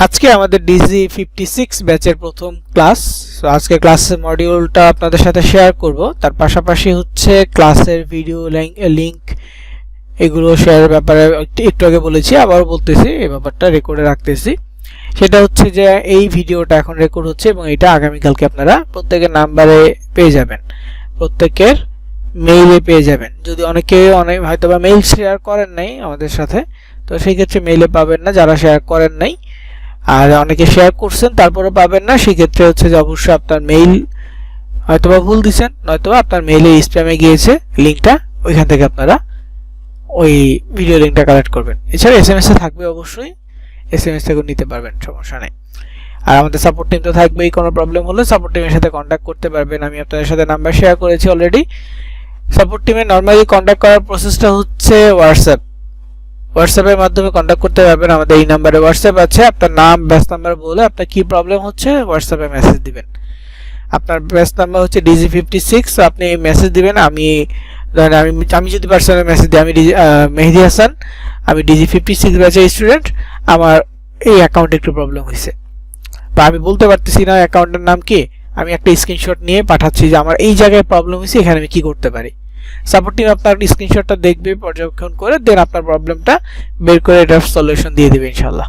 আজকে আমাদের ডিজি 56 ব্যাচের প্রথম ক্লাস। সো আজকে ক্লাসের মডিউলটা আপনাদের সাথে শেয়ার করব, তার পাশাপাশি হচ্ছে ক্লাসের ভিডিও লিংক এগুলো শেয়ারের ব্যাপারে একটু আগে বলেছি, আবারও বলতেছি, এই ব্যাপারটা রেকর্ডে রাখতেছি। সেটা হচ্ছে যে এই ভিডিওটা এখন রেকর্ড হচ্ছে এবং এটা আগামীকালকে আপনারা প্রত্যেকের নাম্বারে পেয়ে যাবেন, প্রত্যেকের মেইলে পেয়ে যাবেন। যদি অনেকে হয়তোবা মেইল শেয়ার করেন নাই আমাদের সাথে, তো সেই ক্ষেত্রে মেইলে পাবেন না যারা শেয়ার করেন নাই, আর অনেকে শেয়ার করছেন তারপরে পাবেন না। সেই ক্ষেত্রে হচ্ছে যে অবশ্যই আপনার মেইল হয়তোবা ভুল দিবেন, নয়তোবা আপনার মেইলে স্প্যামে গিয়েছে লিংকটা, ওইখান থেকে আপনারা ওই ভিডিও লিংকটা কালেক্ট করবেন। এছাড়া এসএমএস এ থাকবে, অবশ্যই এসএমএস থেকেও নিতে পারবেন, সমস্যা নেই। আর আমাদের সাপোর্ট টিম তো থাকবেই, কোনো প্রবলেম হলে সাপোর্ট টিমের সাথে কন্ট্যাক্ট করতে পারবেন। আমি আপনাদের সাথে নাম্বার শেয়ার করেছি অলরেডি। সাপোর্ট টিমে নর্মালি কন্ট্যাক্ট করার প্রসেসটা হচ্ছে হোয়াটসঅ্যাপের মাধ্যমে কন্ট্যাক্ট করতে পারবেন। আমাদের এই নাম্বারে হোয়াটসঅ্যাপ আছে, আপনার নাম ব্যাচ নাম্বার বলে আপনার কি প্রবলেম হচ্ছে হোয়াটসঅ্যাপে মেসেজ দিবেন। আপনার ব্যাচ নাম্বার হচ্ছে DG56, আপনি মেসেজ দিবেন। আমি যদি পার্সোনাল মেসেজ দিই, আমি মেহেদি হাসান, আমি DG56 ব্যাচের স্টুডেন্ট, আমার এই অ্যাকাউন্টে একটু প্রবলেম হয়েছে বা আমি বলতে পারতেছি না অ্যাকাউন্টের নাম কি, আমি একটা স্ক্রিনশট নিয়ে পাঠাচ্ছি যে আমার এই জায়গায় প্রবলেম হয়েছে, এখানে আমি কি করতে পারি। সাপোর্ট টিম আপনার স্ক্রিনশটটা দেখবে, পর্যবেক্ষণ করে দেন আপনার প্রবলেমটা বের করে এটার সলিউশন দিয়ে দেবে ইনশাআল্লাহ।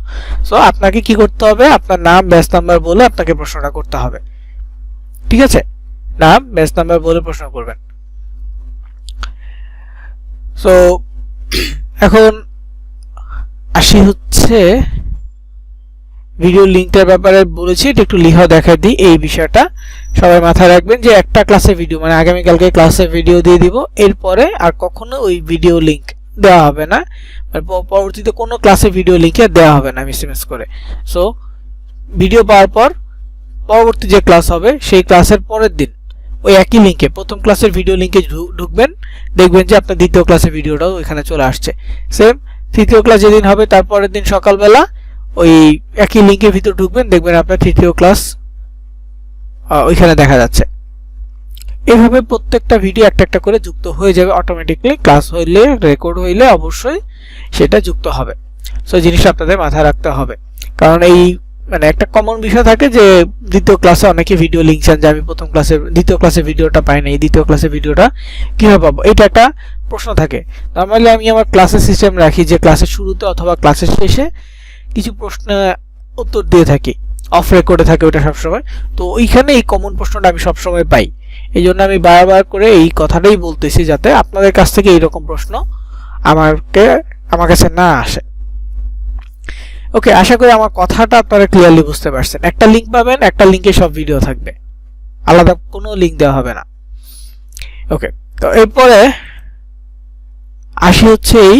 সো আপনাকে কি করতে হবে, আপনার নাম ব্যাচ নাম্বার বলে আপনাকে প্রশ্নটা করতে হবে, ঠিক আছে? নাম ব্যাচ নাম্বার বলে প্রশ্ন করবেন। সো এখন আসি হচ্ছে ভিডিও লিংকটার ব্যাপারে বলেছি, এটা একটু লিখা দেখাই দিই। এই বিষয়টা সবাই মাথায় রাখবেন যে একটা ক্লাসে ভিডিও, মানে আগামীকালকে ক্লাসে ভিডিও দিয়ে দিব, এরপরে আর কখনো ওই ভিডিও লিংক দেওয়া হবে না, মানে পরবর্তীতে কোনো ক্লাসে ভিডিও লিংকে দেওয়া হবে না এসএমএস করে। সো ভিডিও পাওয়ার পর পরবর্তী যে ক্লাস হবে সেই ক্লাসের পরের দিন ওই একই লিংকে, প্রথম ক্লাসের ভিডিও লিংকে ঢুকবেন, দেখবেন যে আপনার দ্বিতীয় ক্লাসের ভিডিওটাও এখানে চলে আসছে। সেম তৃতীয় ক্লাস যেদিন হবে তারপরের দিন সকালবেলা ওই একই লিংকের ভিতর ঢুকবেন, দেখবেন আপনার তৃতীয় ক্লাস ওইখানে দেখা যাচ্ছে। এইভাবে প্রত্যেকটা ভিডিও একটা একটা করে যুক্ত হয়ে যাবে অটোমেটিকলি। ক্লাস হইলে, রেকর্ড হইলে অবশ্যই সেটা যুক্ত হবে। সো জিনিসটা আপনাদের মাথায় রাখতে হবে, কারণ এই মানে একটা কমন বিষয় থাকে যে দ্বিতীয় ক্লাসে অনেকে ভিডিও লিংক চান যে আমি দ্বিতীয় ক্লাসে ভিডিওটা পাই নাই, দ্বিতীয় ক্লাসে ভিডিওটা কিভাবে পাবো, এটা একটা প্রশ্ন থাকে। নর্মালি আমি আমার ক্লাসের সিস্টেম রাখি যে ক্লাসের শুরুতে অথবা ক্লাসের শেষে কিছু প্রশ্ন উত্তর দিয়ে থাকি, অফ রেকর্ডে থাকে ওটা সবসময়। তো ওইখানে এই কমন প্রশ্নটা আমি সবসময় পাই, এই জন্য আমি বারবার করে এই কথাটাই বলতেছি যাতে আপনাদের কাছ থেকে এইরকম প্রশ্ন আমার কাছে না আসে। ওকে, আশা করি আমার কথাটা আপনারা ক্লিয়ারলি বুঝতে পারছেন। একটা লিংক পাবেন, একটা লিংকে সব ভিডিও থাকবে, আলাদা কোনো লিংক দেওয়া হবে না। ওকে, তো এরপরে আসি হচ্ছে এই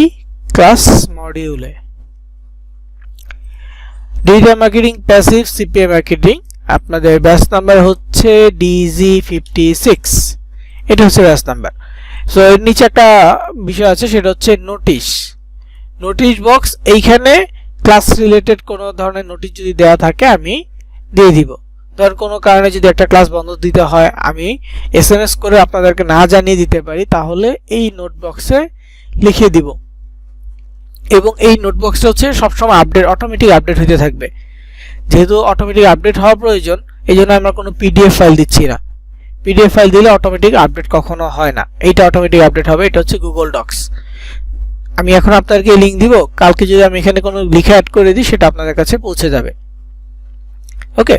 ক্লাস মডিউলে। Digital marketing passive CPA marketing, আপনাদের ব্যাচ নাম্বার হচ্ছে DG56, এটা হচ্ছে ব্যাচ নাম্বার। সো এর নিচে একটা বিষয় আছে, সেটা হচ্ছে নোটিশ বক্স। এইখানে ক্লাস রিলেটেড কোনো ধরনের নোটিশ যদি দেওয়া থাকে আমি দিয়ে দিব। ধর কোনো কারণে যদি একটা ক্লাস বন্ধ দিতে হয়, আমি এসএমএস করে আপনাদেরকে না জানিয়ে দিতে পারি, তাহলে এই নোট বক্সে লিখে দিব। এবং এই নোটবক্সটা হচ্ছে সবসময় অটোমেটিক আপডেট হতে থাকবে। যেহেতু অটোমেটিক আপডেট হওয়া প্রয়োজন, এই জন্য আমরা কোনো পিডিএফ ফাইল দিচ্ছি না। পিডিএফ ফাইল দিলে অটোমেটিক আপডেট কখনো হয় না, এইটা অটোমেটিক আপডেট হবে। এটা হচ্ছে গুগল ডক্স। আমি এখন আপনাদেরকে লিংক দিব, কালকে যদি আমি এখানে কোনো লিখে অ্যাড করে দিই সেটা আপনাদের কাছে পৌঁছে যাবে। ওকে,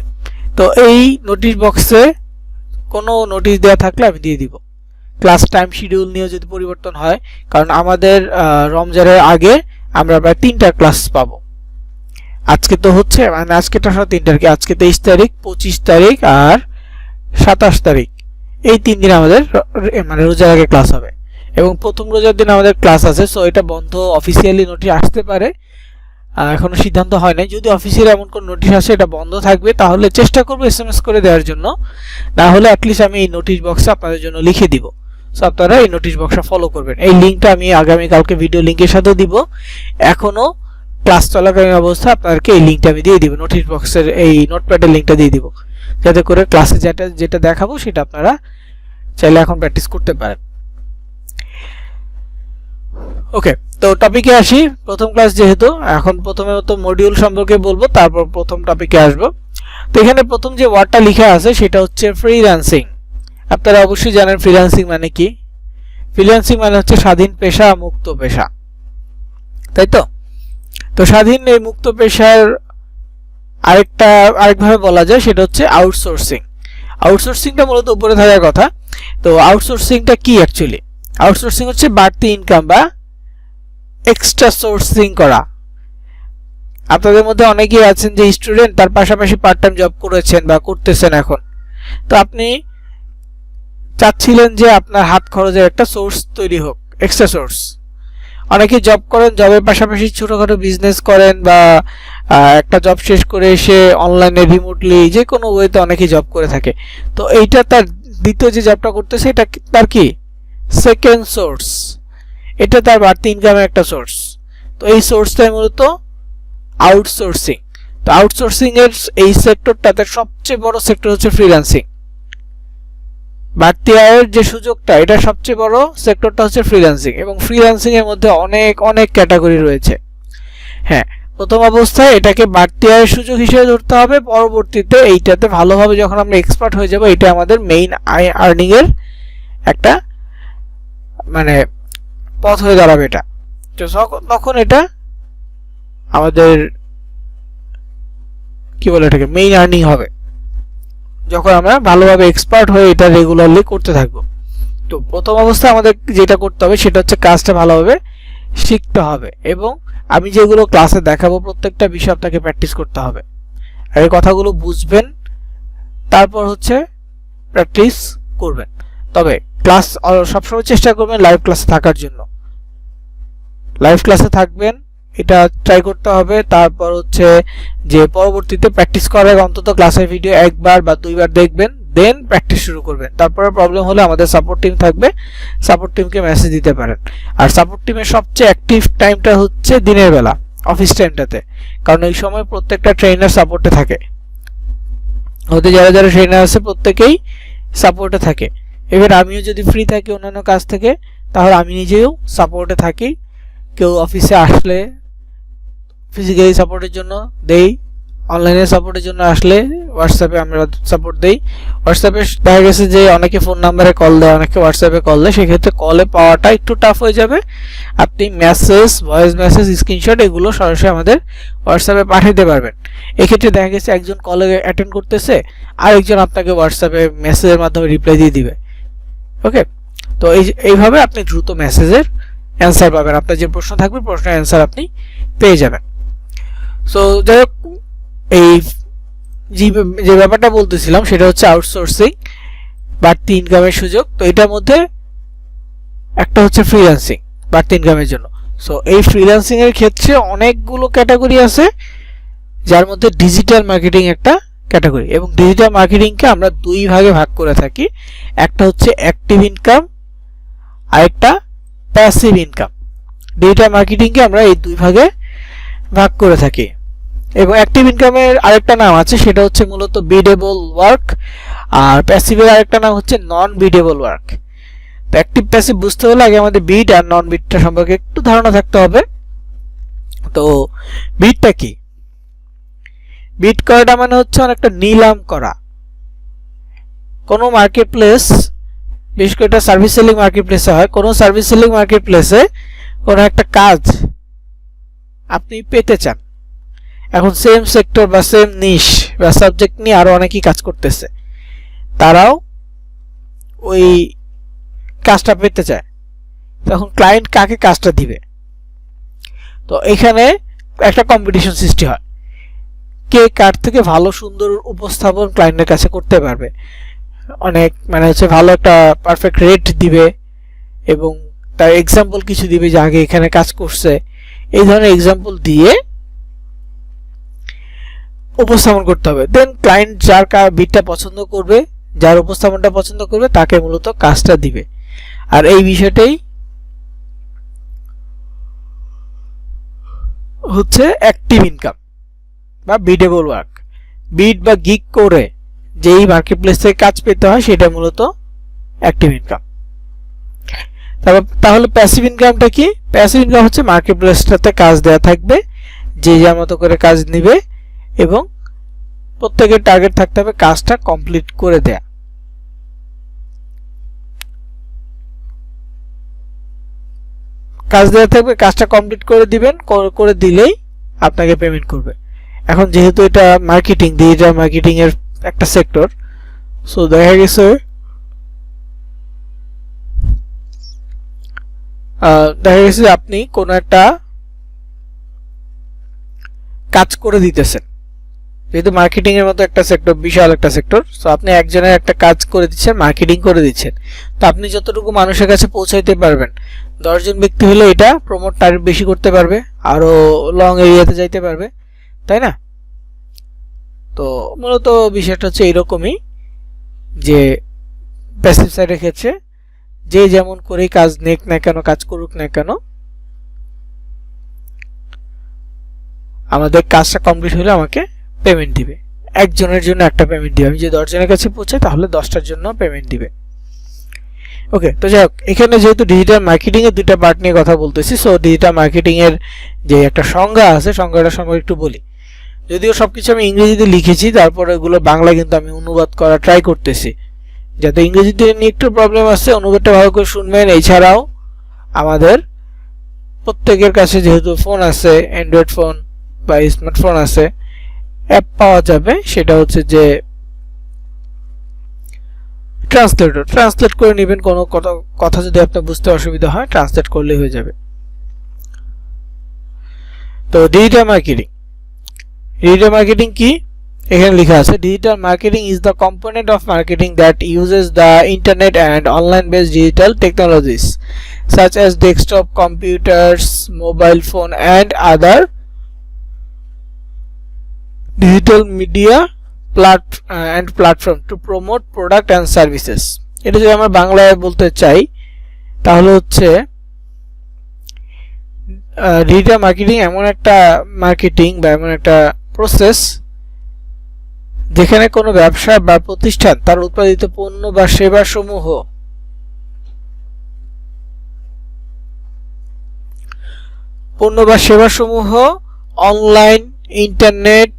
তো এই নোটিশ বক্সে কোনো নোটিশ দেওয়া থাকলে আমি দিয়ে দিব। ক্লাস টাইম শিডিউল নিয়ে যদি পরিবর্তন হয়, কারণ আমাদের রমজানের আগে আমরা প্রায় 3টা ক্লাস পাবো। আজকে তো হচ্ছে মানে আজকেটা 3টা, আজকে 23 তারিখ, 25 তারিখ আর 27 তারিখ, এই 3 দিন আমাদের মানে রোজার আগে ক্লাস হবে। এবং প্রথম রোজার দিন আমাদের ক্লাস আছে। সো এটা বন্ধ, অফিসিয়ালি নোটিশ আসতে পারে, এখনো সিদ্ধান্ত হয় নাই। যদি অফিসিয়ালি এমন কোন নোটিশ আসে এটা বন্ধ থাকবে, তাহলে চেষ্টা করবো এসএমএস করে দেওয়ার জন্য, না হলে অ্যাটলিস্ট আমি এই নোটিশ বক্সে আপনাদের জন্য লিখে দিব। সো আপনারা এই নোটিশ বক্সটা ফলো করবেন। এই লিঙ্কটা আমি আগামীকালকে ভিডিও লিঙ্কের সাথে দিব। এখনো ক্লাস চলাকালীন অবস্থা আপনাদেরকে এই লিঙ্কটা আমি দিয়ে দিব, নোটিশ বক্সের এই নোটপ্যাডের লিঙ্কটা দিয়ে দিব, যাতে করে ক্লাসে যেটা দেখাবো সেটা আপনারা চাইলে এখন প্র্যাকটিস করতে পারেন। ওকে, তো টপিকে আসি। প্রথম ক্লাস যেহেতু, এখন প্রথমে তো মডিউল সম্পর্কে বলবো, তারপর প্রথম টপিকে আসবো। তো এখানে প্রথম যে ওয়ার্ডটা লেখা আছে সেটা হচ্ছে ফ্রিল্যান্সিং। আপনারা অবশ্যই জানেন ফ্রিল্যান্সিং মানে কি। ফ্রিল্যান্সিং মানে হচ্ছে স্বাধীন পেশা, মুক্ত পেশা, তাই তো? তো স্বাধীন এই মুক্ত পেশার আরেকভাবে বলা যায় সেটা হচ্ছে আউটসোর্সিং। আউটসোর্সিংটা মূলত উপরে থাকার কথা। তো আউটসোর্সিংটা কি অ্যাকচুয়ালি? আউটসোর্সিং হচ্ছে বাড়তি ইনকাম বা এক্সট্রা সোর্সিং করা। আপনাদের মধ্যে অনেকেই আছেন যে স্টুডেন্ট, তার পাশাপাশি পার্ট টাইম জব করেছেন বা করতেছেন এখন। তো আপনি চাচ্ছিলেন যে আপনার হাত খরচের একটা সোর্স তৈরি হোক, এক্সট্রা সোর্স। অনেকে জব করেন, জবের পাশাপাশি ছোটখাটো বিজনেস করেন, বা একটা জব শেষ করে এসে অনলাইনে রিমোটলি যে কোনো ওয়েতে অনেকে জব করে থাকে। তো এইটা তার দ্বিতীয় যে জবটা করতেছে, এটা তার কি সেকেন্ড সোর্স, এটা তার বাড়তি ইনকামের একটা সোর্স। তো এই সোর্সটাই মূলত আউটসোর্সিং। তো আউটসোর্সিং এর এই সেক্টরটাতে সবচেয়ে বড় সেক্টর হচ্ছে ফ্রিল্যান্সিং। বাড়তি আয়ের যে সুযোগটা, এটা সবচেয়ে বড় সেক্টরটা হচ্ছে ফ্রিল্যান্সিং। এবং ফ্রিল্যান্সিং এর মধ্যে অনেক অনেক ক্যাটাগরি রয়েছে। হ্যাঁ, প্রথম অবস্থায় এটাকে বাড়তি আয়ের সুযোগ হিসেবে ধরতে হবে। পরবর্তীতে এইটাতে ভালোভাবে যখন আমরা এক্সপার্ট হয়ে যাব, এটা আমাদের মেইন আর্নিং এর একটা মানে পথ হয়ে দাঁড়াবে এটা। তো তখন এটা আমাদের কি বলে, এটাকে মেইন আর্নিং হবে যখন আমরা ভালোভাবে এক্সপার্ট হয়ে এটা রেগুলারলি করতে থাকবো। তো প্রথম অবস্থায় আমাদের যেটা করতে হবে সেটা হচ্ছে কাজটা ভালোভাবে শিখতে হবে, এবং আমি যেগুলো ক্লাসে দেখাবো প্রত্যেকটা বিষয় আপনাকে প্র্যাকটিস করতে হবে। আর এই কথাগুলো বুঝবেন, তারপর হচ্ছে প্র্যাকটিস করবেন। তবে ক্লাস সবসময় চেষ্টা করবেন লাইভ ক্লাসে থাকার জন্য। লাইভ ক্লাসে থাকবেন, এটা ট্রাই করতে হবে। তারপর হচ্ছে যে পরবর্তীতে প্র্যাকটিস করার অন্তত ক্লাসের ভিডিও একবার বা দুইবার দেখবেন, দেন প্র্যাকটিস শুরু করবেন। তারপরে প্রবলেম হলে আমাদের সাপোর্ট টিম থাকবে, সাপোর্ট টিমকে মেসেজ দিতে পারেন। আর সাপোর্ট টিমের সবচেয়ে অ্যাক্টিভ টাইমটা হচ্ছে দিনের বেলা, অফিস টাইমটাতে, কারণ এই সময় প্রত্যেকটা ট্রেনার সাপোর্টে থাকে। ওদের যারা যারা ট্রেনার আছে প্রত্যেকেই সাপোর্টে থাকে। এবার আমিও যদি ফ্রি থাকি অন্যান্য কাজ থেকে, তাহলে আমি নিজেও সাপোর্টে থাকি। কেউ অফিসে আসলে ফিজিক্যালি সাপোর্টের জন্য দেই, অনলাইনে সাপোর্টের জন্য আসলে হোয়াটসঅ্যাপে আমরা সাপোর্ট দেই। হোয়াটসঅ্যাপে দেখা গেছে যে অনেকে ফোন নাম্বারে কল দেয়, অনেকে হোয়াটসঅ্যাপে কল দেয়, সেক্ষেত্রে কলে পাওয়াটা একটু টাফ হয়ে যাবে। আপনি মেসেজ, ভয়েস মেসেজ, স্ক্রিনশট এগুলো সরাসরি আমাদের হোয়াটসঅ্যাপে পাঠাতে পারবেন। এক্ষেত্রে দেখা গেছে একজন কলে অ্যাটেন্ড করতেছে, আরেকজন আপনাকে হোয়াটসঅ্যাপে মেসেজের মাধ্যমে রিপ্লাই দিয়ে দিবে। ওকে, তো এইভাবে আপনি দ্রুত মেসেজের অ্যান্সার পাবেন। আপনার যে প্রশ্ন থাকবে প্রশ্নের অ্যান্সার আপনি পেয়ে যাবেন। সো যাই হোক, এই যে ব্যাপারটা বলতেছিলাম সেটা হচ্ছে আউটসোর্সিং, বাড়তি ইনকামের সুযোগ। তো এটার মধ্যে একটা হচ্ছে ফ্রিল্যান্সিং, বাড়তি ইনকামের জন্য। সো এই ফ্রিল্যান্সিং এর ক্ষেত্রে অনেকগুলো ক্যাটাগরি আছে, যার মধ্যে ডিজিটাল মার্কেটিং একটা ক্যাটাগরি। এবং ডিজিটাল মার্কেটিংকে আমরা দুই ভাগে ভাগ করে থাকি, একটা হচ্ছে অ্যাক্টিভ ইনকাম, আরেকটা প্যাসিভ ইনকাম। ডিজিটাল মার্কেটিংকে আমরা এই দুই ভাগে ভাগ করে থাকি। এবং অ্যাক্টিভ ইনকামের আরেকটা নাম আছে, সেটা হচ্ছে মূলত বিডেবল ওয়ার্ক, আর প্যাসিভের আরেকটা নাম হচ্ছে নন বিডেবল ওয়ার্ক। তো অ্যাক্টিভ প্যাসিভ বুঝতে হলে আগে আমাদের বিড আর নন বিডটা সম্পর্কে একটু ধারণা থাকতে হবে। তো বিডটা কি? বিড করাটা মানে হচ্ছে অনেকটা নিলাম করা। কোনো মার্কেট প্লেস, বিশেষ করে এটা সার্ভিস সেলিং মার্কেট প্লেসে হয়, কোনো সার্ভিস সেলিং মার্কেট প্লেসে কোনো একটা কাজ আপনি পেতে চান। এখন সেম সেক্টর বা সেম নিশ বা সাবজেক্ট নিয়ে আরো অনেকেই কাজ করতেছে, তারাও ওই কাজটা পেতে চায়। তখন ক্লায়েন্ট কাকে কাজটা দিবে? তো এখানে একটা কম্পিটিশন সৃষ্টি হয়, কে কার থেকে ভালো সুন্দর উপস্থাপন ক্লায়েন্টের কাছে করতে পারবে, অনেক মানে হচ্ছে ভালো একটা পারফেক্ট রেট দিবে, এবং তার এক্সাম্পল কিছু দিবে যে আগে এখানে কাজ করছে। এই ধরনের এক্সাম্পল দিয়ে উপস্থাপন করতে হবে। দেন ক্লায়েন্ট যার বিটটা পছন্দ করবে, যার উপস্থাপনটা পছন্দ করবে, তাকে মূলত কাজটা দিবে। আর এই বিষয়টাই হচ্ছে অ্যাক্টিভ ইনকাম বা বিডেবল ওয়ার্ক। বিড বা গিগ করে যেই মার্কেট প্লেস থেকে কাজ পেতে হয় সেটা মূলত অ্যাক্টিভ ইনকাম। তাহলে প্যাসিভ ইনকামটা কি? প্যাসিভ ইনকাম হচ্ছে মার্কেট প্লেসটাতে কাজ দেওয়া থাকবে, যে যার মতো করে কাজ নিবে এবং প্রত্যেকের টার্গেট থাকতে হবে কাজটা কমপ্লিট করে দেয়া। কাজ দেওয়া থাকবে, কাজটা কমপ্লিট করে দিবেন, করে দিলেই আপনাকে পেমেন্ট করবে। এখন যেহেতু এটা মার্কেটিং, ডিজিটাল মার্কেটিং এর একটা সেক্টর, সো দেখা গেছে আপনি কোনো একটা কাজ করে দিতেছেন, যেহেতু মার্কেটিং এর মতো একটা সেক্টর, বিশাল একটা সেক্টর, সো আপনি একজনের একটা কাজ করে দিচ্ছেন, মার্কেটিং করে দিচ্ছেন। তো আপনি যতটুকু মানুষের কাছে পৌঁছাইতে পারবেন, 10 জন ব্যক্তি হলে এটা প্রমোট টার্গেট বেশি করতে পারবে, আরো লং এরিয়াতে যাইতে পারবে, তাই না? তো মূলত বিষয়টা হচ্ছে এইরকমই, যে প্যাসিভ সাইডের ক্ষেত্রে যে যেমন করে কাজ নেক না কেন, কাজ করুক না কেন, আমাদের কাজটা কমপ্লিট হলে আমাকে পেমেন্ট দিবে। একজনের জন্য একটা পেমেন্ট দিবে, আমি যদি 10 জনের কাছে পৌঁছাই তাহলে 10টার জন্য পেমেন্ট দিবে। ওকে, তো যাই হোক, এখানে যেহেতু ডিজিটাল মার্কেটিং এর দুইটা পার্ট নিয়ে কথা বলতেছি, সো ডিজিটাল মার্কেটিং এর যে একটা সংজ্ঞা আছে, সংজ্ঞাটা সম্পর্কে একটু বলি। যদিও সবকিছু আমি ইংরেজিতে লিখেছি, তারপরে এগুলো বাংলা কিন্তু আমি অনুবাদ করা ট্রাই করতেছি, যাতে ইংরেজিতে নিয়ে একটু প্রবলেম আছে, অনুবাদটা ভালো করে শুনবেন। এছাড়াও আমাদের প্রত্যেকের কাছে যেহেতু ফোন আছে, অ্যান্ড্রয়েড ফোন বা স্মার্টফোন আছে, অ্যাপ পাওয়া যাবে, সেটা হচ্ছে যে ট্রান্সলেট করে নেবেন। কোনো কথা যদি আপনার বুঝতে অসুবিধা হয়, ট্রান্সলেট করলেই হয়ে যাবে। তো ডিজিটাল মার্কেটিং কি? এখানে লেখা আছে, digital marketing is the component of marketing that uses the internet and online based digital technologies such as desktop computers, mobile phone and other digital media platform to promote product and services. এটা যদি আমরা বাংলায় বলতে চাই তাহলে হচ্ছে digital marketing এমন একটা মার্কেটিং বা এমন একটা প্রসেস যেখানে কোনো ব্যবসা বা প্রতিষ্ঠান তার উৎপাদিত পণ্য বা সেবা সমূহ অনলাইন, ইন্টারনেট,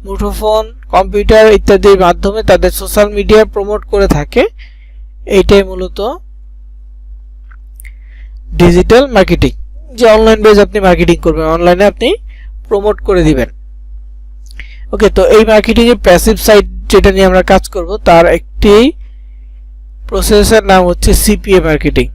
মুঠোফোন, কম্পিউটার ইত্যাদির মাধ্যমে তাদের সোশ্যাল মিডিয়া প্রমোট করে থাকে। এইটাই মূলত ডিজিটাল মার্কেটিং, যে অনলাইন বেজ আপনি মার্কেটিং করবেন, অনলাইনে আপনি প্রমোট করে দিবেন। ওকে, তো এই মার্কেটিং এর প্যাসিভ সাইড যেটা নিয়ে আমরা কাজ করব, তার একটি প্রসেসের নাম হচ্ছে সিপিএ মার্কেটিং।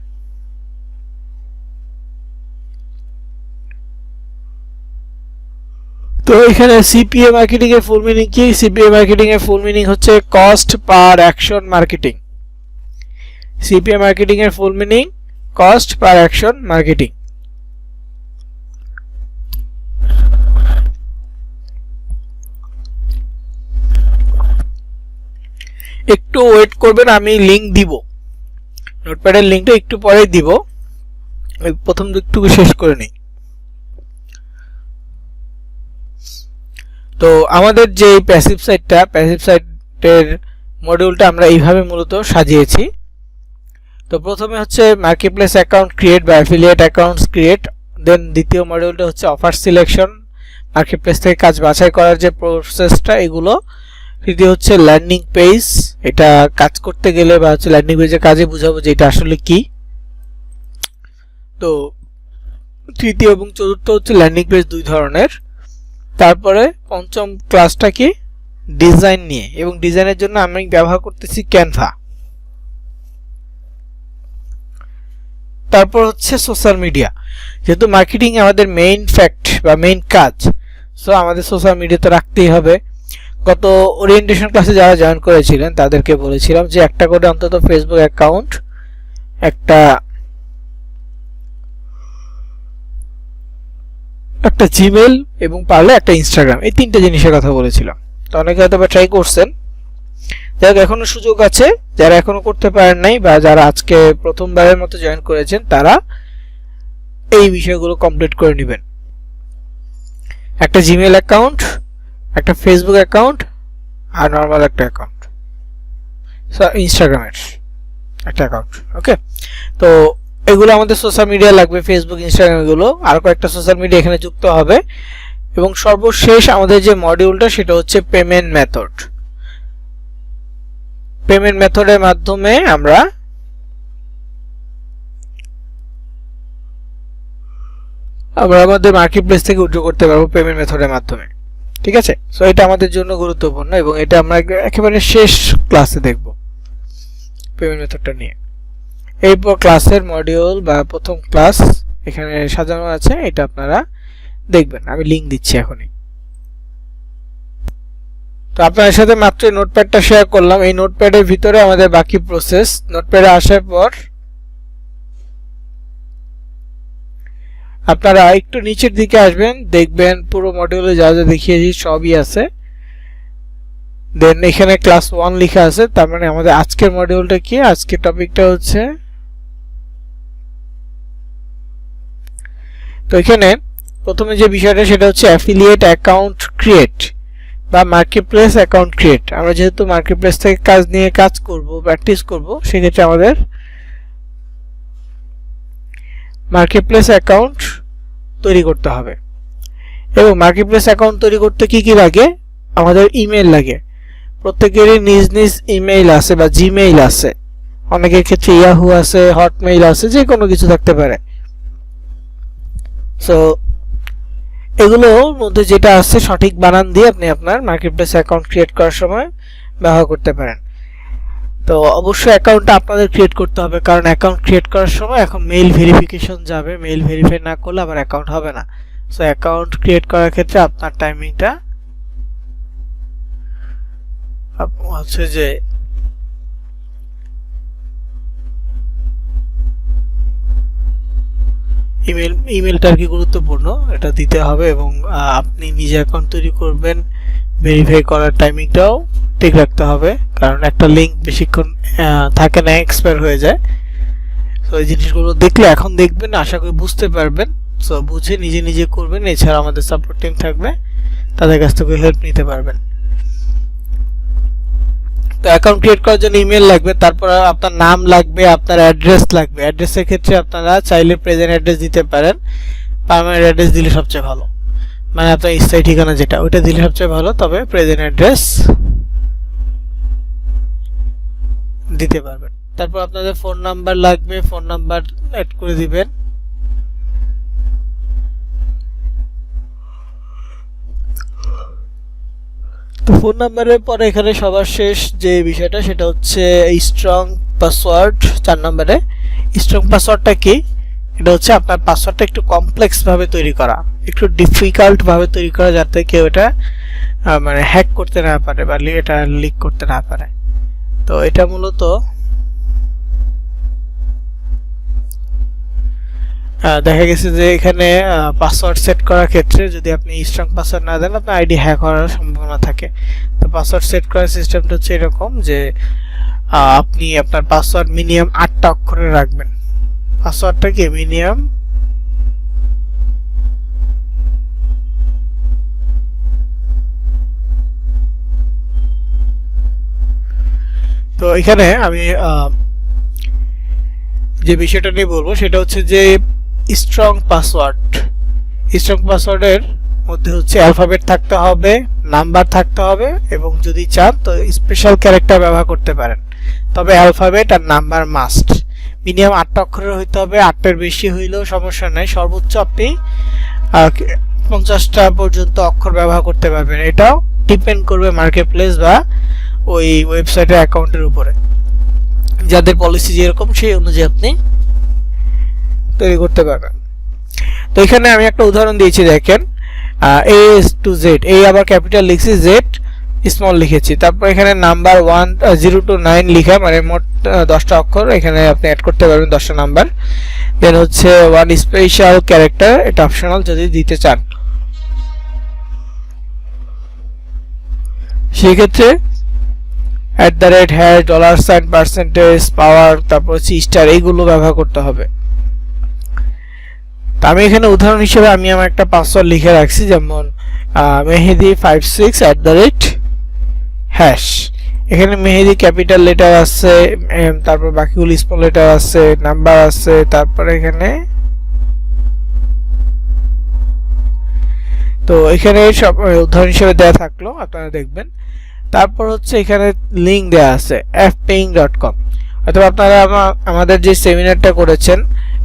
তো এখানে সিপিএ মার্কেটিং এর ফুল মিনিং কি? সিপিএ মার্কেটিং এর ফুল মিনিং হচ্ছে cost per action marketing. CPA marketing এর full meaning cost per action marketing. একটু ওয়েট করবেন, আমি লিংক দিব, নোটপ্যাডের লিংকটা একটু পরে দিব, প্রথম দিকটুকু শেষ করে নিই। তো আমাদের যে প্যাসিভ সাইটের মডিউলটা আমরা এইভাবে মূলত সাজিয়েছি। তো প্রথমে হচ্ছে মার্কেটপ্লেস অ্যাকাউন্ট ক্রিয়েট বা অ্যাফিলিয়েট অ্যাকাউন্টস ক্রিয়েট, দেন দ্বিতীয় মডিউলটা হচ্ছে অফার সিলেকশন, মার্কেটপ্লেস থেকে কাজ বাছাই করার যে প্রসেসটা এগুলো। তৃতীয় হচ্ছে ল্যান্ডিং পেজ, এটা কাজ করতে গেলে বা হচ্ছে ল্যান্ডিং পেজের কাজে বুঝাবো যে এটা আসলে কি। তো তৃতীয় এবং চতুর্থ হচ্ছে ল্যান্ডিং পেজ দুই ধরনের। তারপরে পঞ্চম ক্লাসটা কি? ডিজাইন নিয়ে, এবং ডিজাইনের জন্য আমি ব্যবহার করতেছি ক্যানভা। তারপর হচ্ছে সোশ্যাল মিডিয়া, যেহেতু মার্কেটিং আমাদের মেইন ফ্যাক্ট বা মেইন কাজ, সো আমাদের সোশ্যাল মিডিয়া তো রাখতেই হবে। গত ওরিয়েন্টেশন ক্লাসে যারা জয়েন করেছিলেন তাদেরকে বলেছিলাম যে একটা করে অন্তত ফেসবুক অ্যাকাউন্ট, একটা জিমেল এবং পারলে একটা ইনস্টাগ্রাম, এই তিনটে জিনিসের কথা বলেছিলাম। তো অনেকে হয়তো বা ট্রাই করছেন, যাই হোক এখনো সুযোগ আছে, যারা এখনো করতে পারেন নাই বা যারা আজকে প্রথমবারের মতো জয়েন করেছেন তারা এই বিষয়গুলো কমপ্লিট করে নেবেন। একটা জিমেল অ্যাকাউন্ট, একটা ফেসবুক অ্যাকাউন্ট, আর নর্মাল একটা অ্যাকাউন্ট, ইনস্টাগ্রামের একটা অ্যাকাউন্ট। ওকে, তো এগুলো আমাদের সোশ্যাল মিডিয়া লাগবে, ফেসবুক, ইনস্টাগ্রাম, এগুলো আর কয়েকটা সোশ্যাল মিডিয়া এখানে যুক্ত হবে। এবং সর্বশেষ আমাদের যে মডিউলটা সেটা হচ্ছে পেমেন্ট মেথড। পেমেন্ট মেথডের মাধ্যমে আমরা আমাদের মার্কেটপ্লেস থেকে উইথড্র করতে পারবো পেমেন্ট মেথডের মাধ্যমে। ঠিক আছে, সো এটা আমাদের জন্য গুরুত্বপূর্ণ এবং এটা আমরা একেবারে শেষ ক্লাসে দেখব পেমেন্ট মেথডটা নিয়ে। এই ক্লাসের মডিউল বা প্রথম ক্লাস এখানে সাজানো আছে, এটা আপনারা দেখবেন, আমি লিংক দিচ্ছি এখনই। তো আপনাদের সাথে মাত্র নোটপ্যাডটা শেয়ার করলাম। এই নোটপ্যাডের ভিতরে আমাদের বাকি প্রসেস। নোটপ্যাডে আসার পর আপনারা একটু নিচের দিকে আসবেন, দেখবেন পুরো মডিউলে যা যা দেখিয়েছি সবই আছে। দেন এখানে ক্লাস 1 লেখা আছে, তার মানে আমাদের আজকের মডিউলটা কি, আজকের টপিকটা হচ্ছে, তো এখানে প্রথমে যে বিষয়টা সেটা হচ্ছে অ্যাফিলিয়েট অ্যাকাউন্ট ক্রিয়েট বা মার্কেটপ্লেস অ্যাকাউন্ট ক্রিয়েট। আমরা যেহেতু মার্কেটপ্লেস থেকে কাজ করব, প্র্যাকটিস করব, সেক্ষেত্রে আমাদের মার্কেটপ্লেস অ্যাকাউন্ট তৈরি করতে হবে। এবং মার্কেটপ্লেস অ্যাকাউন্ট তৈরি করতে কি কি লাগে, আমাদের ইমেল লাগে। প্রত্যেকেরই নিজ নিজ ইমেইল আছে বা জিমেইল আছে, অনেকের ক্ষেত্রে ইয়াহু আছে, হটমেইল আছে, যে কোনো কিছু থাকতে পারে। সো এগুলোর মধ্যে যেটা আছে সঠিক বানান দিয়ে আপনি আপনার মার্কেটপ্লেস অ্যাকাউন্ট ক্রিয়েট করার সময় ব্যবহার করতে পারেন। তো অবশ্যই অ্যাকাউন্টটা আপনাদের ক্রিয়েট করতে হবে, কারণ অ্যাকাউন্ট ক্রিয়েট করার সময় এখন মেইল ভেরিফিকেশন যাবে, মেইল ভেরিফাই না করলে আবার অ্যাকাউন্ট হবে না। সো অ্যাকাউন্ট ক্রিয়েট করার ক্ষেত্রে আপনার টাইমিংটা হচ্ছে যে ইমেলটা আর কি গুরুত্বপূর্ণ, এটা দিতে হবে। এবং আপনি নিজে অ্যাকাউন্ট তৈরি করবেন, ভেরিফাই করার টাইমিংটাও ঠিক রাখতে হবে, কারণ একটা লিঙ্ক বেশিক্ষণ থাকে না, এক্সপায়ার হয়ে যায়। তো এই জিনিসগুলো দেখলে এখন দেখবেন, আশা করি বুঝতে পারবেন। সো বুঝে নিজে নিজে করবেন। এছাড়া আমাদের সাপোর্ট টিম থাকবে, তাদের কাছ থেকে হেল্প নিতে পারবেন। তো অ্যাকাউন্ট ক্রিয়েট করার জন্য ইমেল লাগবে, তারপর আপনার নাম লাগবে, আপনার অ্যাড্রেস লাগবে। অ্যাড্রেসের ক্ষেত্রে আপনারা চাইলে প্রেজেন্ট অ্যাড্রেস দিতে পারেন, পার্মানেন্ট অ্যাড্রেস দিলে সবচেয়ে ভালো, মানে আপনার স্থায়ী ঠিকানা যেটা, ওইটা দিলে সবচেয়ে ভালো। তবে প্রেজেন্ট অ্যাড্রেস দিতে পারবেন। তারপর আপনাদের ফোন নাম্বার লাগবে, ফোন নাম্বার অ্যাড করে দিবেন। তো ফোন নাম্বারের পরে এখানে সবার শেষ যে বিষয়টা সেটা হচ্ছে স্ট্রং পাসওয়ার্ড। 4 নম্বরে স্ট্রং পাসওয়ার্ডটা কি, এটা হচ্ছে আপনার পাসওয়ার্ডটা একটু কমপ্লেক্স ভাবে তৈরি করা, একটু ডিফিকাল্ট ভাবে তৈরি করা, যাতে কেউ এটা মানে হ্যাক করতে না পারে বা এটা লিক করতে না পারে। তো এটা মূলত দেখা গেছে যে এখানে পাসওয়ার্ড সেট করার ক্ষেত্রে যদি আপনি স্ট্রং পাসওয়ার্ড না দেন, আপনার আইডি হ্যাক হওয়ার সম্ভাবনা থাকে। তো পাসওয়ার্ড সেট করার সিস্টেমটা হচ্ছে এরকম যে আপনি আপনার পাসওয়ার্ড মিনিমাম 8টা অক্ষরে রাখবেন। পাসওয়ার্ডটা কি মিনিমাম তো এখানে আমি যে বিষয়টা নিয়ে বলবো সেটা হচ্ছে যে স্ট্রং পাসওয়ার্ডের মধ্যে হচ্ছে অ্যালফাবেট থাকতে হবে, নাম্বার থাকতে হবে, এবং যদি চান তো স্পেশাল ক্যারেক্টার ব্যবহার করতে পারেন। তবে অ্যালফাবেট আর নাম্বার মাস্ট। মিনিমাম 8টা অক্ষরের হইতে হবে, 8টার বেশি হইলেও সমস্যা নাই, সর্বোচ্চ আপনি 50টা পর্যন্ত অক্ষর ব্যবহার করতে পারবেন। এটাও ডিপেন্ড করবে মার্কেটপ্লেস বা ওই ওয়েবসাইটের অ্যাকাউন্টের উপরে, যাদের পলিসি যেরকম সেই অনুযায়ী আপনি তৈরি করতে পারবেন। তো এখানে আমি একটা উদাহরণ দিয়েছি, দেখেন A to Z, A আবার ক্যাপিটাল লিখছি, Z স্মল লিখেছি, তারপর এখানে নাম্বার 0 to 9 লিখা, মানে মোট 10টা অক্ষর এখানে আপনি অ্যাড করতে পারবেন, 10টা নাম্বার। দেন হচ্ছে 1 স্পেশাল ক্যারেক্টার, এটা অপশনাল যদি দিতে চান। সেক্ষেত্রে @ $, পার্সেন্টেজ, পাওয়ার, তারপর হচ্ছে স্টার, এইগুলো ব্যবহার করতে হবে। তো আমি এখানে উদাহরণ হিসেবে আমি আমার একটা পাসওয়ার্ড লিখে রাখছি, যেমন মেহেদি56 @ এখানে মেহেদি ক্যাপিটাল লেটার আছে, তারপর বাকিগুলো স্মল লেটার আছে, নাম্বার আছে, তারপরে এখানে তো এখানে সব উদাহরণ হিসেবে দেওয়া থাকলো, আপনারা দেখবেন। তারপর হচ্ছে এখানে লিংক দেওয়া আছে fpaying.com, অথবা আপনারা আমাদের যে সেমিনারটা করেছেন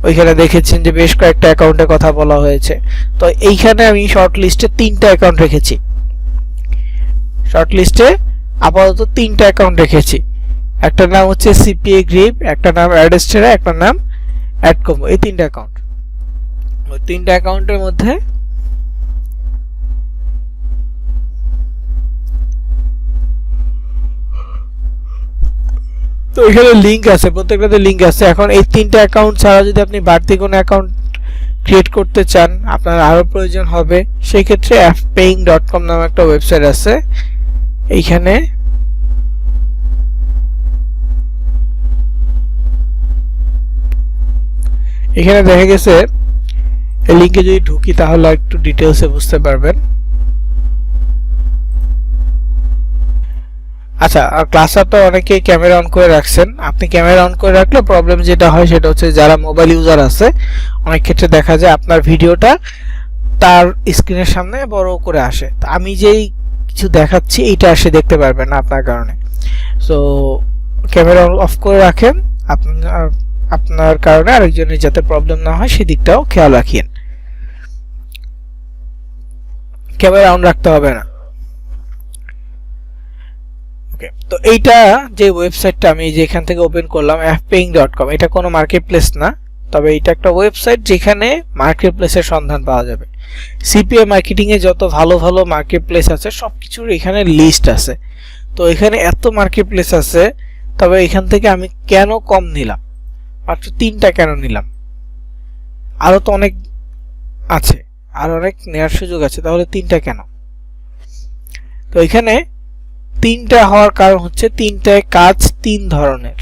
ওইখানে দেখেছেন যে বেশ কয়েকটা অ্যাকাউন্টের কথা বলা হয়েছে। তো এইখানে আমি শর্ট লিস্টে 3টা অ্যাকাউন্ট রেখেছি, শর্ট লিস্টে আপাতত 3টা অ্যাকাউন্ট রেখেছি। একটা নাম হচ্ছে সিপিএ গ্রিপ, একটা নাম অ্যাডেস্টেরা, একটা নাম অ্যাডকম্বো। এই 3টা অ্যাকাউন্ট, ওই 3টা অ্যাকাউন্টের মধ্যে তো এখানে লিংক আছে, প্রত্যেকটাতে লিংক আছে। এখন এই 3টা অ্যাকাউন্ট ছাড়া যদি আপনি বাড়তি কোনো অ্যাকাউন্ট ক্রিয়েট করতে চান, আপনার আরও প্রয়োজন হবে, সেই ক্ষেত্রে fpaying.com নামে একটা ওয়েবসাইট আছে। এইখানে দেখা গেছে এই লিংকে যদি ঢুকি তাহলে একটু ডিটেইলসে বুঝতে পারবেন। আচ্ছা, ক্লাসে তো অনেকেই ক্যামেরা অন করে রাখছেন। আপনি ক্যামেরা অন করে রাখলে প্রবলেম যেটা হয় সেটা হচ্ছে যারা মোবাইল ইউজার আছে অনেক ক্ষেত্রে দেখা যায় আপনার ভিডিওটা তার স্ক্রিনের সামনে বড় করে আসে। তো আমি যেই কিছু দেখাচ্ছি এইটা আসে দেখতে পারবেন না আপনার কারণে। সো ক্যামেরা অফ করে রাখেন আপনার কারণে আরেকজনের যাতে প্রবলেম না হয় সেদিকটাও খেয়াল রাখেন। ক্যামেরা অন রাখতে হবে না। ওকে, তো এইটা যে ওয়েবসাইটটা আমি যেখান থেকে ওপেন করলাম fpaying.com, এটা কোনো মার্কেট প্লেস না, তবে এটা একটা ওয়েবসাইট যেখানে মার্কেট প্লেসের সন্ধান পাওয়া যাবে। সিপিএ মার্কেটিং এ যত ভালো ভালো মার্কেট প্লেস আছে সবকিছুর এখানে লিস্ট আছে। তো এখানে এত মার্কেট প্লেস আছে, তবে এখান থেকে আমি কেন কম নিলাম, মাত্র 3টা কেন নিলাম? আরো তো অনেক আছে, আর অনেক নেওয়ার সুযোগ আছে, তাহলে 3টা কেন? তো এখানে 3টা হওয়ার কারণ হচ্ছে 3টায় কাজ 3 ধরনের,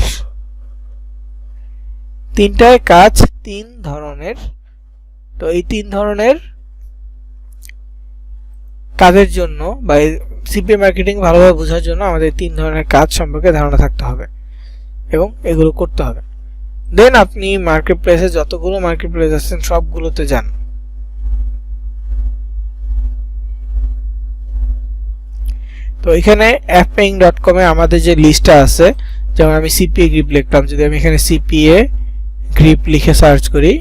3টায় কাজ 3 ধরনের। তো এই 3 ধরনের কাজের জন্য বা সিপিএ মার্কেটিং ভালোভাবে বোঝার জন্য আমাদের 3 ধরনের কাজ সম্পর্কে ধারণা থাকতে হবে এবং এগুলো করতে হবে। দেন আপনি মার্কেট প্লেসে যতগুলো মার্কেট প্লেস আছেন সবগুলোতে যান। তো এখানে fpaying.com এ আমাদের যে লিস্টটা আছে, যেমন আমি সিপিএ গ্রিপ লিখলাম, যদি আমি এখানে সিপিএ গ্রিপ লিখে সার্চ করি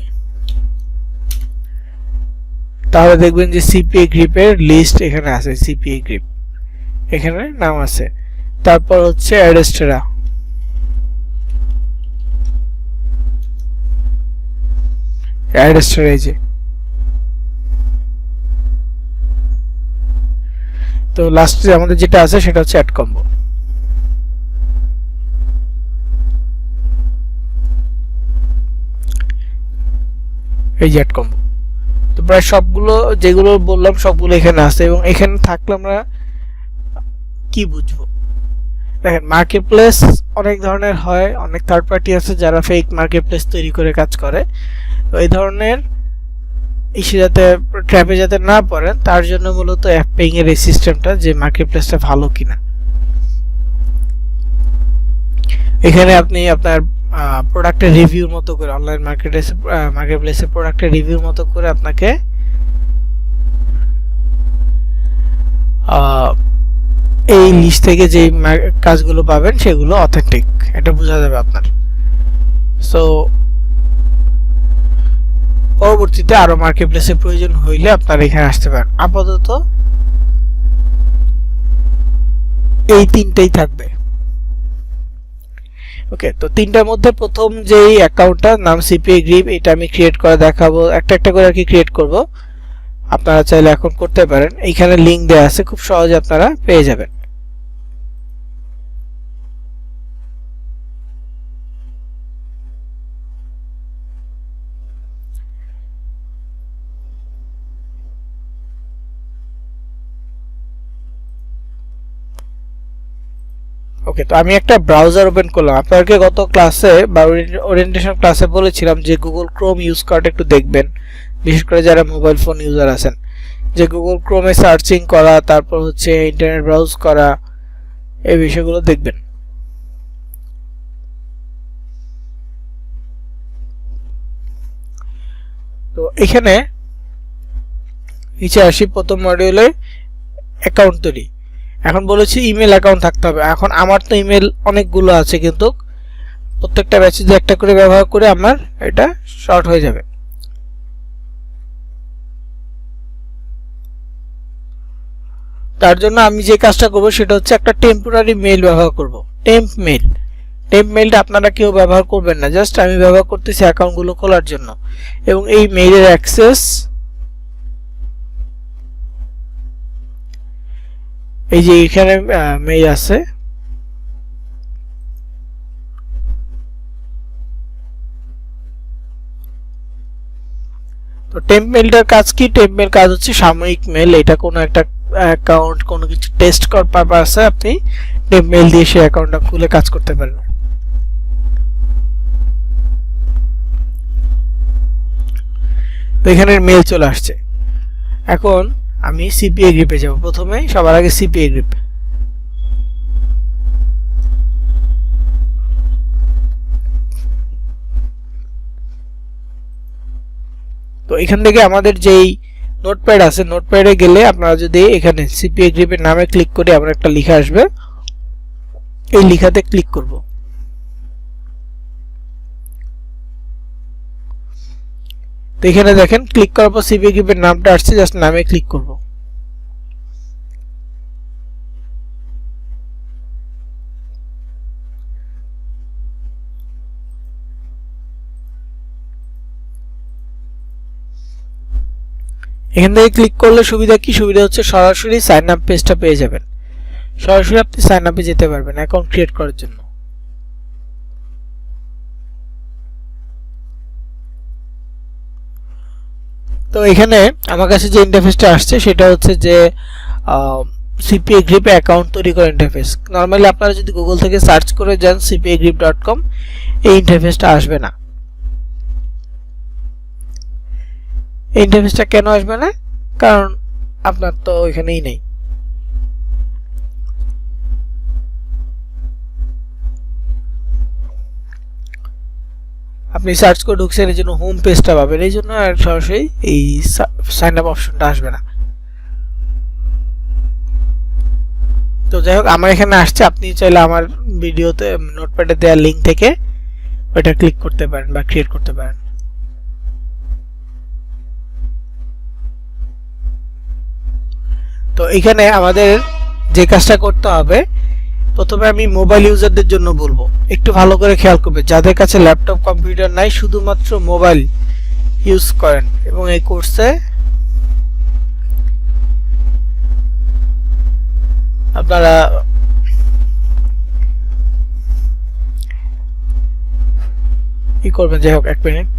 তাহলে দেখবেন যে সিপিএ গ্রিপের লিস্ট এখানে আছে। সিপিএ গ্রিপ এখানে নাম আছে, তারপর হচ্ছে অ্যাডেস্টেরা, এই যে। তো লাস্টে আমাদের যেটা আছে সেটা হচ্ছে অ্যাডকম্বো। এই যে অ্যাডকম্বো। তো প্রায় সবগুলো যেগুলো বললাম সবগুলো এখানে আছে, এবং এখানে থাকলে আমরা কি বুঝবো? দেখেন, মার্কেট প্লেস অনেক ধরনের হয়, অনেক থার্ড পার্টি আছে যারা ফেক মার্কেট প্লেস তৈরি করে কাজ করে। তো এই ধরনের ইস্যু যাতে ট্র্যাপে যাতে না পড়েন তার জন্য মূলত fpaying এর এই সিস্টেমটা, যে মার্কেট প্লেসটা ভালো কিনা। এখানে আপনি আপনার প্রোডাক্টের রিভিউর মতো করে অনলাইন মার্কেট প্লেসে প্রোডাক্টের রিভিউর মতো করে আপনাকে এই লিস্ট থেকে যে কাজগুলো পাবেন সেগুলো অথেন্টিক, এটা বোঝা যাবে আপনার। সো পরবর্তীতে আরো মার্কেট প্লেসের প্রয়োজন হইলে আপনারা এখানে আসতে পারেন। আপাতত এই 3টাই থাকবে। ওকে, তো 3টার মধ্যে প্রথম যেই অ্যাকাউন্টটা নাম সিপিএ গ্রিপ, এটা আমি ক্রিয়েট করে দেখাবো, একটা একটা করে আর কি ক্রিয়েট করব। আপনারা চাইলে এখন করতে পারেন, এইখানে লিংক দেওয়া আছে, খুব সহজে আপনারা পেয়ে যাবেন। ওকে, তো আমি একটা ব্রাউজার ওপেন করলাম। আপনাদেরকে গত ক্লাসে বা ওরিয়েন্টেশন ক্লাসে বলেছিলাম যে গুগল ক্রোম ইউজ করাটা একটু দেখবেন, বিশেষ করে যারা মোবাইল ফোন ইউজার আছেন, যে গুগল ক্রোমে সার্চিং করা, তারপর হচ্ছে ইন্টারনেট ব্রাউজ করা, এই বিষয়গুলো দেখবেন। তো এখানে নিচে আসি, প্রথম মডিউলে অ্যাকাউন্ট তৈরি। এখন বলেছি ইমেল অ্যাকাউন্ট থাকতে হবে। এখন আমার তো ইমেল অনেকগুলো আছে, কিন্তু প্রত্যেকটা ব্যাচে যে একটা করে ব্যবহার করে আমার এটা শর্ট হয়ে যাবে। তার জন্য আমি যে কাজটা করব সেটা হচ্ছে একটা টেম্পোরারি মেইল ব্যবহার করব, টেম্প মেইল। টেম্প মেইলটা আপনারা কেউ ব্যবহার করবেন না, জাস্ট আমি ব্যবহার করতেছি অ্যাকাউন্টগুলো খোলার জন্য। এবং এই মেইলের অ্যাক্সেস এই যে এখানে মেইল আছে, তো টেম্প মেইলটার কাজ কি? টেম্প মেইল কাজ হচ্ছে সাময়িক মেইল। এটা কোনো একটা অ্যাকাউন্ট কোনো কিছু টেস্ট করার পারপাসে আপনি টেম্প মেইল দিয়ে সেই অ্যাকাউন্টটা খুলে কাজ করতে পারেন। তো এখানে মেইল চলে আসছে। এখন আমি সিপিএ গ্রিপে যাব। প্রথমে সবার আগে সিপিএ গ্রিপ। তো এখান থেকে আমাদের যেই নোটপ্যাড আছে, নোটপ্যাডে গেলে আপনারা যদি এখানে সিপিএ গ্রিপের নামে ক্লিক করে আমরা একটা লেখা আসবে, এই লেখাতে ক্লিক করব। তো এখানে দেখেন ক্লিক করার পর সিপিএ গ্রিপের নামটা আসছে, জাস্ট নামে ক্লিক করব। এখান থেকে ক্লিক করলে সুবিধা কি? সুবিধা হচ্ছে সরাসরি সাইন আপ পেজটা পেয়ে যাবেন। সরাসরি আপনি সাইন আপে যেতে পারবেন অ্যাকাউন্ট ক্রিয়েট করার জন্য। তো এখানে আমার কাছে যে ইন্টারফেসটা আসছে সেটা হচ্ছে যে সিপিএ গ্রিপে অ্যাকাউন্ট তৈরি করার ইন্টারফেস। নর্মালি আপনারা যদি গুগল থেকে সার্চ করে যান cpagrip.com, এই ইন্টারফেসটা আসবে না। এই ইন্টারফেসটা কেন আসবে না? কারণ আপনার তো এখানেই নেই। আপনি সার্চ করে ঢুকছেন, এই জন্য হোম পেজটা পাবেন, এই জন্য আর সরাসরি এই সাইন আপ অপশনটা আসবে না। তো যাই হোক, আমার এখানে আসছে। আপনি চাইলে আমার ভিডিওতে নোটপ্যাডে দেওয়া লিঙ্ক থেকে ওইটা ক্লিক করতে পারেন বা ক্রিয়েট করতে পারেন। তো এখানে আমাদের যে কাজটা করতে হবে, প্রথমে আমি মোবাইল ইউজারদের জন্য বলবো, একটু ভালো করে খেয়াল করবে। যাদের কাছে ল্যাপটপ কম্পিউটার নাই, শুধুমাত্র মোবাইল ইউজ করেন এবং এই কোর্সে আপনারা কি করবেন, যাই হোক 1 মিনিট।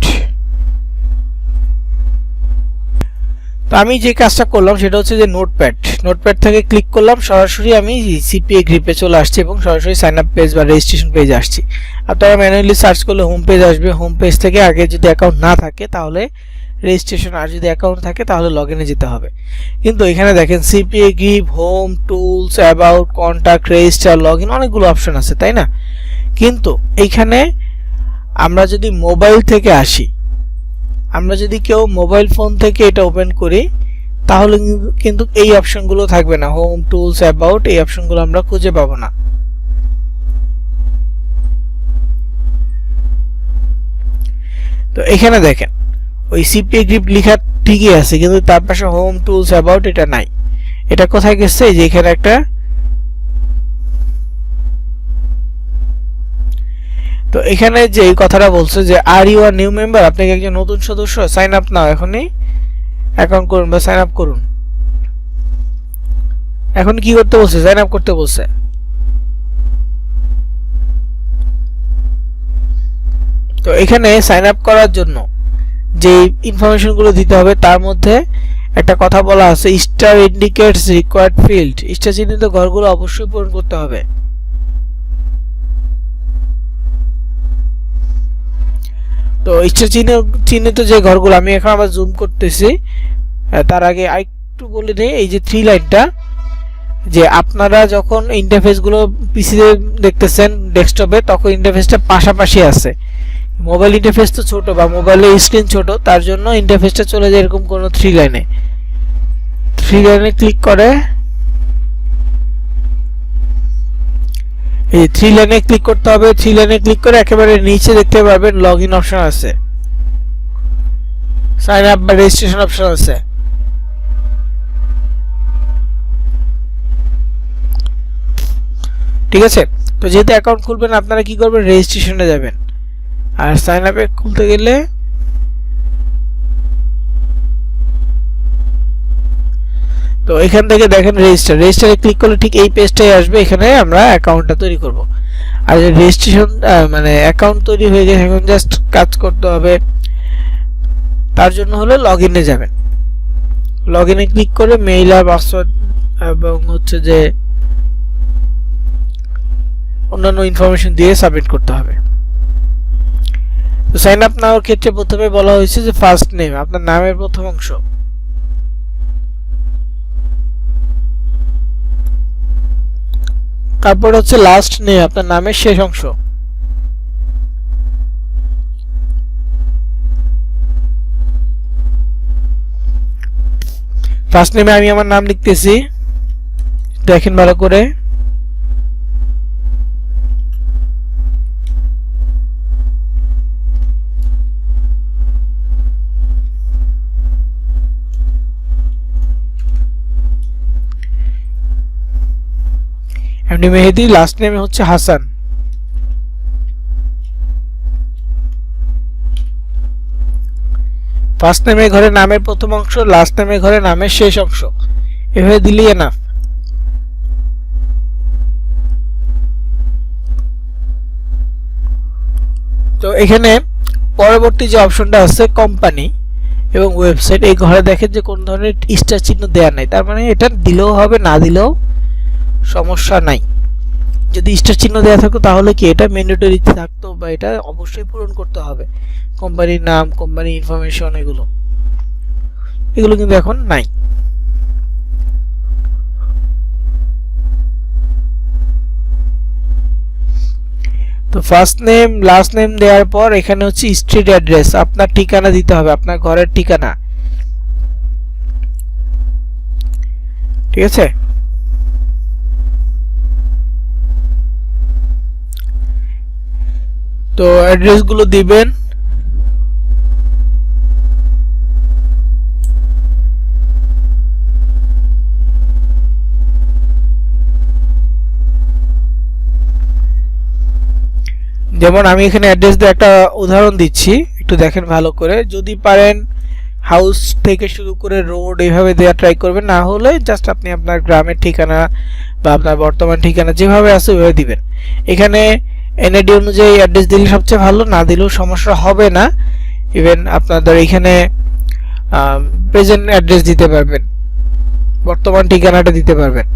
তো আমি যে কাজটা করলাম সেটা হচ্ছে যে নোটপ্যাড থেকে ক্লিক করলাম, সরাসরি আমি সিপিএ গ্রিপে চলে আসছি এবং সরাসরি সাইন আপ পেজ বা রেজিস্ট্রেশন পেজে আসছি। আপনারা ম্যানুয়ালি সার্চ করলে হোম পেজ আসবে। হোম পেজ থেকে আগে যদি অ্যাকাউন্ট না থাকে তাহলে রেজিস্ট্রেশন, আর যদি অ্যাকাউন্ট থাকে তাহলে লগ ইনে যেতে হবে। কিন্তু এখানে দেখেন CPA Grip, home, tools, about, contact, register, log in, অনেকগুলো অপশন আছে, তাই না? কিন্তু এইখানে আমরা যদি মোবাইল থেকে আসি, আমরা যদি কেউ মোবাইল ফোন থেকে এটা ওপেন করি, তাহলে কিন্তু এই অপশনগুলো থাকবে না। হোম, টুলস, অ্যাবাউট, এই অপশনগুলো আমরা খুঁজে পাবো না। তো এখানে দেখেন ওই সিপিএ গ্রিপ লেখা ঠিকই আছে, কিন্তু তার পাশে হোম, টুলস, অ্যাবাউট এটা নাই। এটা কোথায় গেছে? যে এখানে একটা, তো এখানে যে কথাটা বলছে যে are you are new member, আপনি কি একজন নতুন সদস্য, সাইন আপ নাও, এখনই অ্যাকাউন্ট করুন বা সাইন আপ করুন। এখন কি করতে বলছে? সাইন আপ করতে বলছে। তো এখানে সাইন আপ করার জন্য যে ইনফরমেশনগুলো দিতে হবে তার মধ্যে একটা কথা বলা আছে, star indicates required field. Star চিহ্নিত ঘরগুলো অবশ্যই পূরণ করতে হবে। তো স্টার চিহ্নিত যে ঘরগুলো, আমি এখন আবার জুম করতেছি, তার আগে আরেকটু বলে দিই, এই যে 3 লাইনটা যে আপনারা যখন ইন্টারফেসগুলো পিসিতে দেখতেছেন ডেস্কটপে, তখন ইন্টারফেসটা পাশাপাশি আছে। মোবাইল ইন্টারফেস তো ছোট বা মোবাইলের স্ক্রিন ছোট, তার জন্য ইন্টারফেসটা চলে যায় এরকম কোনো থ্রি লাইনে ক্লিক করে, এই থ্রি লাইনে ক্লিক করতে হবে। থ্রি লাইনে ক্লিক করে একেবারে নিচে দেখতে পারবেন লগ ইন অপশন আছে, সাইন আপ বা রেজিস্ট্রেশন অপশন আছে। ঠিক আছে, তো যেহেতু অ্যাকাউন্ট খুলবেন আপনারা কি করবেন, রেজিস্ট্রেশনে যাবেন। আর সাইন আপে খুলতে গেলে তো এখান থেকে দেখেন রেজিস্টারে ক্লিক করলে ঠিক এই পেজটাই আসবে। এখানে আমরা অ্যাকাউন্টটা তৈরি করব। আর রেজিস্ট্রেশন মানে অ্যাকাউন্ট তৈরি হয়ে গেছে, এখন জাস্ট কাজ করতে হবে। তার জন্য হলো লগইনে যাবেন, লগইনে ক্লিক করে মেইল আর পাসওয়ার্ড এবং হচ্ছে যে অন্যান্য ইনফরমেশন দিয়ে সাবমিট করতে হবে। তো সাইন আপ নেওয়ার ক্ষেত্রে প্রথমে বলা হয়েছে যে ফার্স্ট নেম, আপনার নামের প্রথম অংশ, তারপর হচ্ছে লাস্ট নেম, আপনার নামের শেষ অংশ, ফার্স্ট নেমে আমি আমার নাম লিখতেছি, দেখেন ভালো করে। এমডি মেহেদি, লাস্ট নেম হচ্ছে হাসান। ফার্স্ট নেমের ঘরে নামের প্রথম অংশ, লাস্ট নেমের ঘরে নামের শেষ অংশ, এভাবে দিলেই এনাফ। তো এখানে পরবর্তী যে অপশনটা আছে কোম্পানি এবং ওয়েবসাইট, এই ঘরে দেখেন যে কোন ধরনের স্টার চিহ্ন দেওয়া নাই, তার মানে এটা দিলেও হবে না দিলেও সমস্যা নাই। যদি স্টার চিহ্ন দেওয়া থাকতো তাহলে কি এটা ম্যান্ডেটরি থাকতো বা এটা অবশ্যই পূরণ করতে হবে, কোম্পানির নাম, কোম্পানি ইনফরমেশন, এগুলো কিন্তু এখন নাই। তো ফার্স্ট নেম লাস্ট নেম দেওয়ার পর এখানে হচ্ছে স্ট্রিট অ্যাড্রেস, আপনার ঠিকানা দিতে হবে, আপনার ঘরের ঠিকানা। ঠিক আছে, তো অ্যাড্রেস গুলো দিবেন। যেমন আমি এখানে অ্যাড্রেস দিয়ে একটা উদাহরণ দিচ্ছি, একটু দেখেন ভালো করে। যদি পারেন হাউস থেকে শুরু করে রোড এইভাবে দেওয়া ট্রাই করবেন, না হলে জাস্ট আপনি আপনার গ্রামের ঠিকানা বা আপনার বর্তমান ঠিকানা যেভাবে আছে ওইভাবে দিবেন। এখানে এনআইডি অনুযায়ী অ্যাড্রেস দিলে সবচেয়ে ভালো, না দিলেও সমস্যা হবে না। ইভেন আপনাদের এখানে প্রেজেন্ট অ্যাড্রেস দিতে পারবেন, বর্তমান ঠিকানাটা দিতে পারবেন।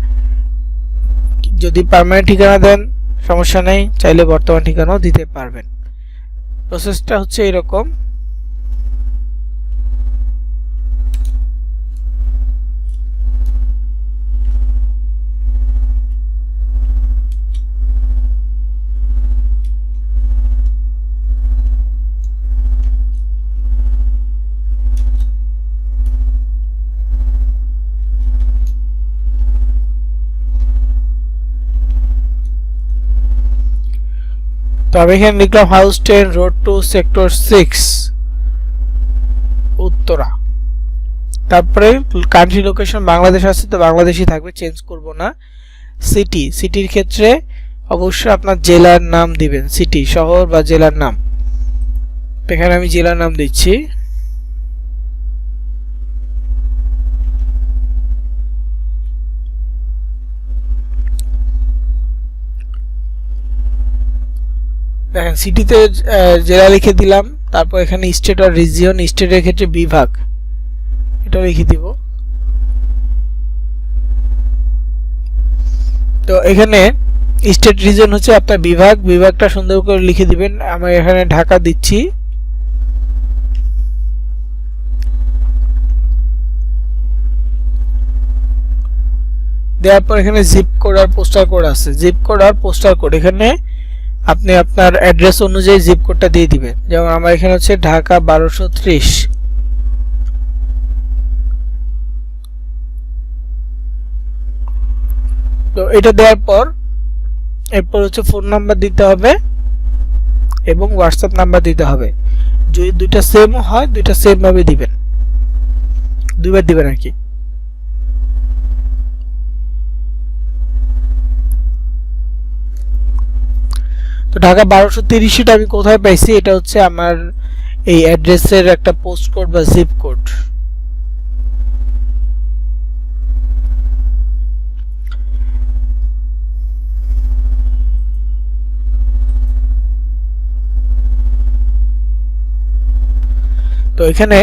যদি পার্মানেন্ট ঠিকানা দেন সমস্যা নেই, চাইলে বর্তমান ঠিকানাও দিতে পারবেন। প্রসেসটা হচ্ছে এরকম। তো আমি এখানে লিখলাম house 10 road two sector 6 Uttara. তারপরে কান্ট্রি লোকেশন বাংলাদেশ আছে, তো বাংলাদেশই থাকবে, চেঞ্জ করব না। সিটির ক্ষেত্রে অবশ্যই আপনার জেলার নাম দিবেন, সিটি শহর বা জেলার নাম। এখানে আমি জেলার নাম দিচ্ছি। দেখেন সিটিতে জেলা লিখে দিলাম। তারপর এখানে স্টেট আর রিজিয়ন, স্টেটের ক্ষেত্রে বিভাগ, এটা লিখে দিব। তো এখানে স্টেট রিজন হচ্ছে আপনার বিভাগ, বিভাগটা সুন্দর করে লিখে দিবেন। আমি এখানে ঢাকা দিচ্ছি। দেওয়ার পর এখানে জিপ কোড আর পোস্টাল কোড আছে, জিপ কোড আর পোস্টাল কোড এখানে আপনি আপনার অ্যাড্রেস অনুযায়ী জিপ কোডটা দিয়ে দিবেন। যেমন আমার এখানে হচ্ছে ঢাকা 1230। তো এটা দেওয়ার পর এরপর হচ্ছে ফোন নাম্বার দিতে হবে এবং হোয়াটসঅ্যাপ নাম্বার দিতে হবে। যদি দুইটা সেম হয় দুইটা সেম ভাবে দিবেন, দুইবার দিবেন আর কি। তো ঢাকা 1230টা আমি কোথায় পাইছি, এটা হচ্ছে আমার এই অ্যাড্রেসের একটা পোস্ট কোড বা জিপ কোড। তো এখানে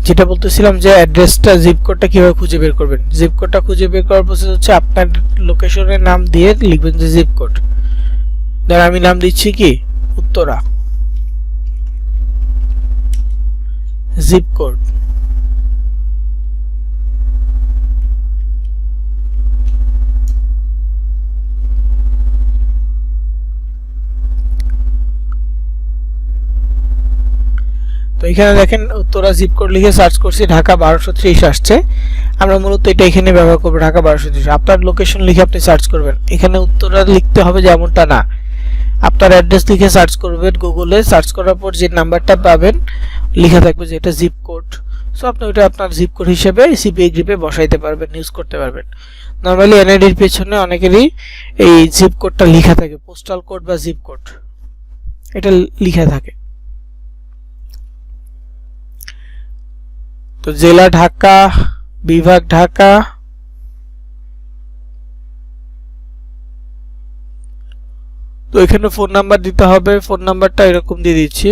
যেটা বলতেছিলাম যে অ্যাড্রেসটা জিপ কোডটা কিভাবে খুঁজে বের করবেন। জিপ কোডটা খুঁজে বের করার প্রসেস হচ্ছে আপনার লোকেশনের নাম দিয়ে লিখবেন যে জিপ কোড। ধর আমি নাম দিচ্ছি কি উত্তরা, জিপ কোড। তো এখানে দেখেন উত্তরা জিপ কোড লিখে সার্চ করছি, ঢাকা 1230 আসছে। আমরা মূলত এটা এখানে ব্যবহার করব, ঢাকা 1230। আপনার লোকেশন লিখে আপনি সার্চ করবেন, এখানে উত্তরা লিখতে হবে যেমনটা না, আপনার অ্যাড্রেস লিখে সার্চ করবেন গুগলে। সার্চ করার পর যে নাম্বারটা পাবেন লেখা থাকবে যে এটা জিপ কোড। সো আপনি ওটা আপনার জিপ কোড হিসেবে সিপিআই গ্রিপে বসাইতে পারবেন, ইউজ করতে পারবেন। নরমালি এনআইডির পেছনে অনেকেরই এই জিপ কোডটা লেখা থাকে, পোস্টাল কোড বা জিপ কোড এটা লেখা থাকে। তো জেলা ঢাকা, বিভাগ ঢাকা, তো এখানে ফোন নাম্বার দিতে হবে। ফোন নাম্বারটা এরকম দিয়ে দিচ্ছি।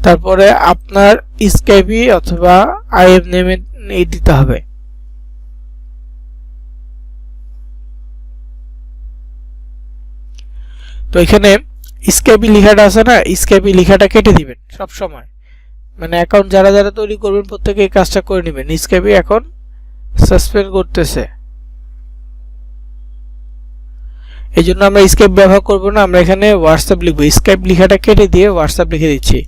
তারপরে আপনার স্কাইপি অথবা আইএম নেমে দিতে হবে। তো এখানে স্কাইপি লেখাটা আছে না, স্কাইপি লেখাটা কেটে দিবেন সব সময়। মানে অ্যাকাউন্ট যারা যারা তৈরি করবেন প্রত্যেকে এই কাজটা করে নেবেন। স্কাইপি এখন সাসপেন্ড করতেছে, এই জন্য আমরা স্কাইপ ব্যবহার করব না, আমরা এখানে হোয়াটসঅ্যাপ লিখবো। স্কাইপ লেখাটা কেটে দিয়ে হোয়াটসঅ্যাপ লিখে দিচ্ছি।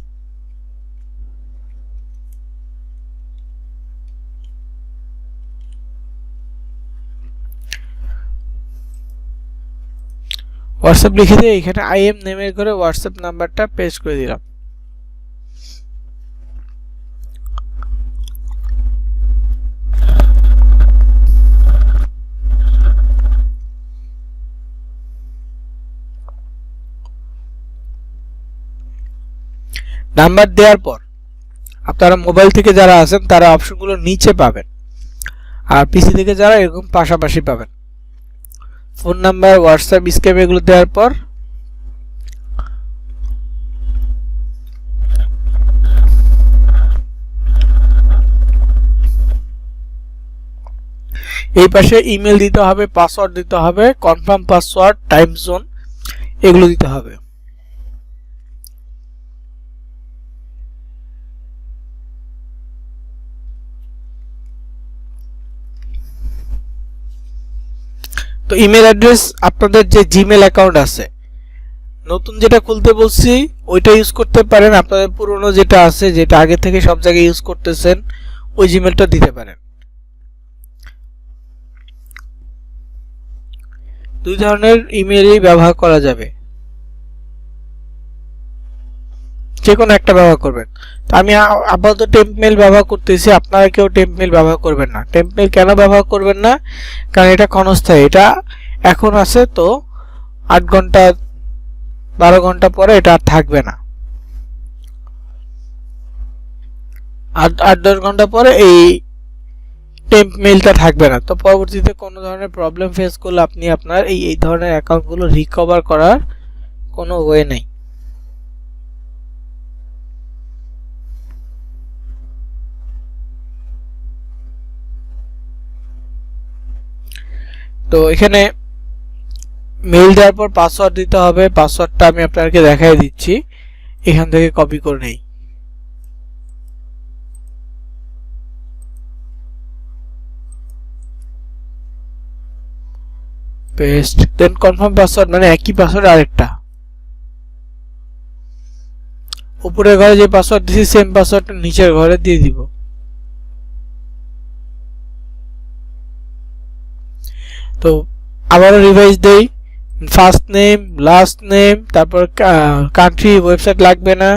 হোয়াটসঅ্যাপ লিখে দিয়ে এখানে আইএম নেমের করে হোয়াটসঅ্যাপ নাম্বারটা পেস্ট করে দিলাম। নাম্বার দেওয়ার পর আপনারা মোবাইল থেকে যারা আছেন তারা অপশনগুলো নিচে পাবেন, আর পিসি থেকে যারা এরকম পাশাপাশি পাবেন। ফোন নাম্বার, হোয়াটসঅ্যাপ, স্কাইপ এগুলো দেওয়ার পর এই পাশে ইমেল দিতে হবে, পাসওয়ার্ড দিতে হবে, কনফার্ম পাসওয়ার্ড, টাইম জোন এগুলো দিতে হবে। তো ইমেল অ্যাড্রেস আপনাদের যে জিমেল অ্যাকাউন্ট আছে, নতুন যেটা খুলতে বলছি ওইটা ইউজ করতে পারেন। আপনাদের পুরনো যেটা আছে, যেটা আগে থেকে সব জায়গায় ইউজ করতেছেন, ওই জিমেলটা দিতে পারেন। দুই ধরনের ইমেলই ব্যবহার করা যাবে, যে কোনো একটা ব্যবহার করবেন। তো আমি আপাতত টেম্প মেল ব্যবহার করতেছি, আপনারা কেউ টেম্প মেল ব্যবহার করবেন না। টেম্প মেল কেন ব্যবহার করবেন না? কারণ এটা ক্ষণস্থায়ী, এটা এখন আছে তো 8 ঘন্টা 12 ঘন্টা পরে এটা আর থাকবে না। 8-10 ঘন্টা পরে এই টেম্প মেলটা থাকবে না। তো পরবর্তীতে কোনো ধরনের প্রবলেম ফেস করলে আপনি আপনার এই ধরনের অ্যাকাউন্টগুলো রিকভার করার কোনো ওয়ে নেই। তো এখানে মেইল দেওয়ার পর পাসওয়ার্ড দিতে হবে। পাসওয়ার্ডটা আমি আপনাদেরকে দেখাই দিচ্ছি, এখান থেকে কপি করে নেই। পেস্ট, দেন কনফার্ম পাসওয়ার্ড মানে একই পাসওয়ার্ড আরেকটা, উপরের ঘরে যে পাসওয়ার্ড দিছি সেম পাসওয়ার্ড নিচের ঘরে দিয়ে দিব। তো আবারও রিভাইজ দেই, ফার্স্ট নেম, লাস্ট নেম, তারপর কান্ট্রি, ওয়েবসাইট লাগবে না,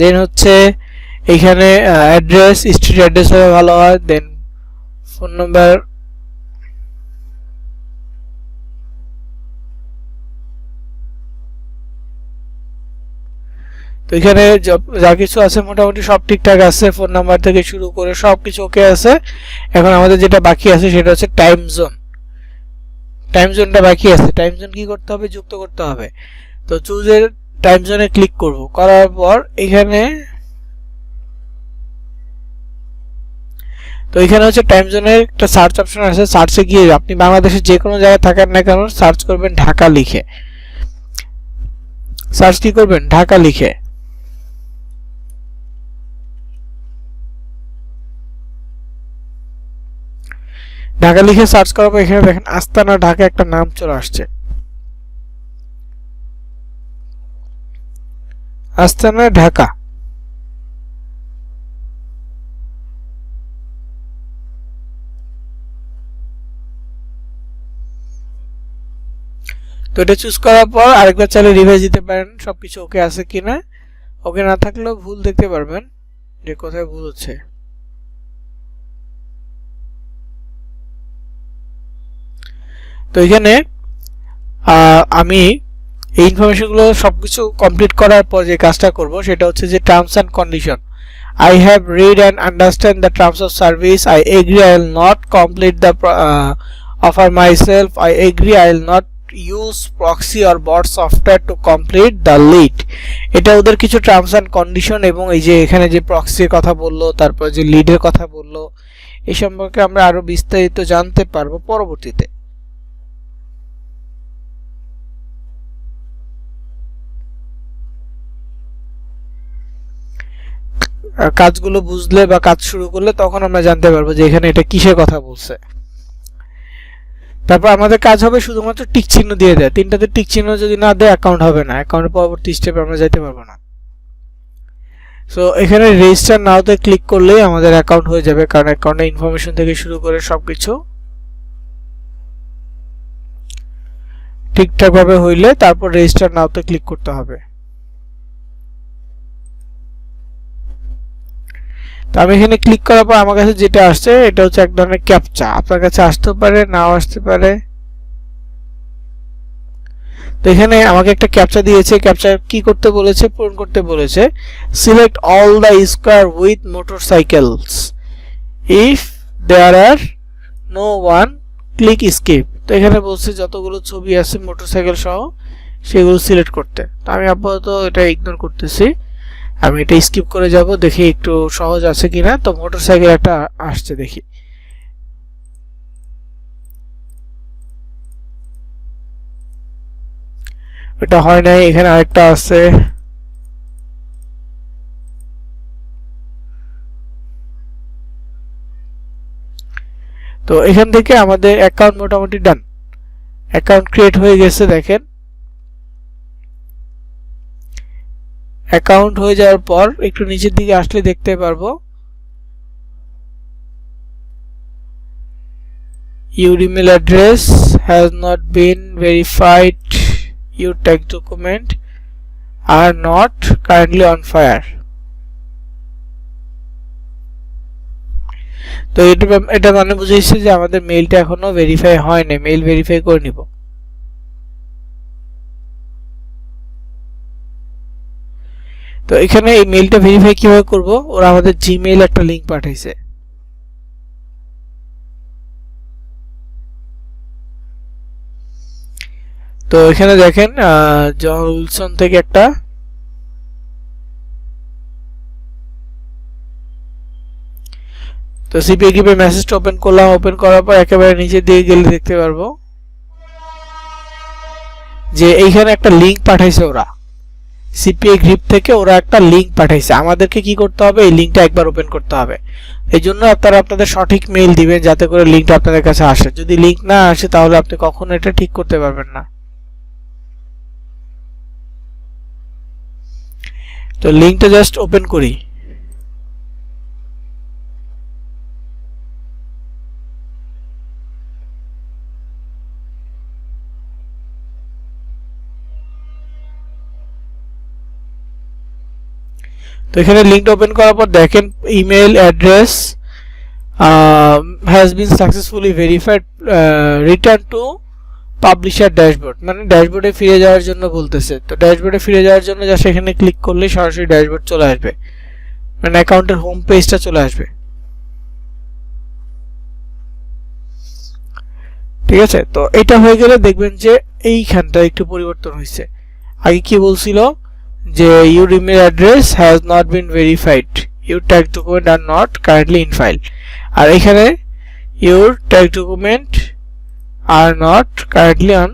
দেন হচ্ছে এখানে অ্যাড্রেস, স্ট্রিট অ্যাড্রেস হলে ভালো হয়, দেন ফোন নাম্বার, তো এখানে যা কিছু আছে মোটামুটি সব ঠিকঠাক আছে, ফোন নাম্বার থেকে শুরু করে সব কিছু ওকে আছে। এখন আমাদের যেটা বাকি আছে সেটা হচ্ছে টাইম জোন। টাইম জোনটা বাকি আছে, টাইম জোন কি করতে হবে, যুক্ত করতে হবে। তো চুজের টাইম জোনে ক্লিক করব, করার পর এখানে তো এখানে হচ্ছে টাইম জোনের একটা সার্চ অপশন আছে, সার্চে গিয়ে আপনি বাংলাদেশের যে কোনো জায়গায় থাকেন না কেন সার্চ করবেন ঢাকা লিখে, সার্চ কি করবেন ঢাকা লিখে, ঢাকা লিখে সার্চ করার পর এখানে দেখেন আস্তানা ঢাকা একটা নাম চলে আসছে, আস্তানা ঢাকা। তো এটা চুজ করার পর আরেকবার চাইলে রিভাইজ দিতে পারেন সবকিছু ওকে আছে কিনা, ওকে না থাকলেও ভুল দেখতে পারবেন যে কোথায় ভুল হচ্ছে। তো এখানে আমি এই ইনফরমেশনগুলো সবকিছু কমপ্লিট করার পর যে কাজটা করব সেটা হচ্ছে যে terms and condition. I have read and understand the terms of service. I agree I will not complete the offer myself. I agree I will not use proxy or bot software to complete the lead. এটা ওদের কিছু terms and condition, এবং এই যে এখানে যে প্রক্সির কথা বললো, তারপর যে লিডের কথা বললো, এই সম্পর্কে আমরা আরো বিস্তারিত জানতে পারবো পরবর্তীতে। কাজগুলো বুঝলে বা কাজ শুরু করলে তখন আমরা জানতে পারবো যে এখানে এটা কিসের কথা বলছে। তারপর আমাদের কাজ হবে শুধুমাত্র টিক চিহ্ন দিয়ে দেয়, তিনটাতে টিক চিহ্ন যদি না দেয় অ্যাকাউন্ট হবে না, অ্যাকাউন্টের পরবর্তী স্টেপে আমরা যাইতে পারবো না। সো এখানে রেজিস্টার নাওতে ক্লিক করলেই আমাদের অ্যাকাউন্ট হয়ে যাবে, কারণ অ্যাকাউন্টের ইনফরমেশন থেকে শুরু করে সবকিছু ঠিকঠাক ভাবে হইলে তারপর রেজিস্টার নাওতে ক্লিক করতে হবে। তো আমি এখানে ক্লিক করার পর আমার কাছে যেটা আসছে এটা হচ্ছে এক ধরনের ক্যাপচা, আপনার কাছে আসতে পারে নাও আসতে পারে। তো এখানে আমাকে একটা ক্যাপচা দিয়েছে, ক্যাপচা কি করতে বলেছে, পূরণ করতে বলেছে। Select all the square with motorcycles, if there are no one click skip. তো এখানে বলছে যতগুলো ছবি আছে মোটরসাইকেল সহ সেগুলো সিলেক্ট করতে। তো আমি আপাতত এটা ইগনোর করতেছি, আমি এটা স্কিপ করে যাব, দেখি একটু সহজ আছে কিনা। তো মোটরসাইকেল একটা আসছে দেখি, এটা হয় নাই। এখানে আরেকটা আছে, তো এখান থেকে আমাদের অ্যাকাউন্ট মোটামুটি ডান, অ্যাকাউন্ট ক্রিয়েট হয়ে গেছে। দেখেন অ্যাকাউন্ট হয়ে যাওয়ার পর একটু নিচের দিকে আসলে দেখতে পারবো your email address has not been verified, your tax document are not currently on file। তো এটা মানে বুঝাইছে যে আমাদের মেইলটা এখনো ভেরিফাই হয় না, মেইল ভেরিফাই করে নিব। তো এখানে এই মেইলটা ভেরিফাই কিভাবে করব, ওরা আমাদের জিমেইল একটা লিংক পাঠাইছে। তো এখানে দেখেন জনসন থেকে একটা তো সিপিএ কিপে মেসেজটা ওপেন করলাম, ওপেন করার পর একেবারে নিচে দিয়ে গেলে দেখতে পারবো যে এইখানে একটা লিংক পাঠাইছে ওরা, সিপিএ গ্রিপ থেকে ওরা একটা লিংক পাঠাইছে, আমাদেরকে কি করতে হবে, এই লিংকটা একবার ওপেন করতে হবে। এই জন্য আপনারা আপনাদের সঠিক মেইল দিবেন যাতে করে লিংকটা আপনাদের কাছে আসে। যদি লিংক না আসে তাহলে আপনি কখনো এটা ঠিক করতে পারবেন না। তো লিংকটা জাস্ট ওপেন করি। তো এখানে লিংকটা ওপেন করার পর দেখেন email address has been successfully verified, return to publisher dashboard, মানে ড্যাশবোর্ডে ফিরে যাওয়ার জন্য বলতেছে। তো ড্যাশবোর্ডে ফিরে যাওয়ার জন্য জাস্ট এখানে ক্লিক করলে সরাসরি ড্যাশবোর্ড চলে আসবে, মানে অ্যাকাউন্টের হোম পেজটা চলে আসবে। ঠিক আছে, তো এটা হয়ে গেলে দেখবেন যে এইখানটা একটু পরিবর্তন হয়েছে। আগে কি বলছিল যে your email address has not been verified, your tag document are not currently in file, আর এখানে your tag document are not currently on।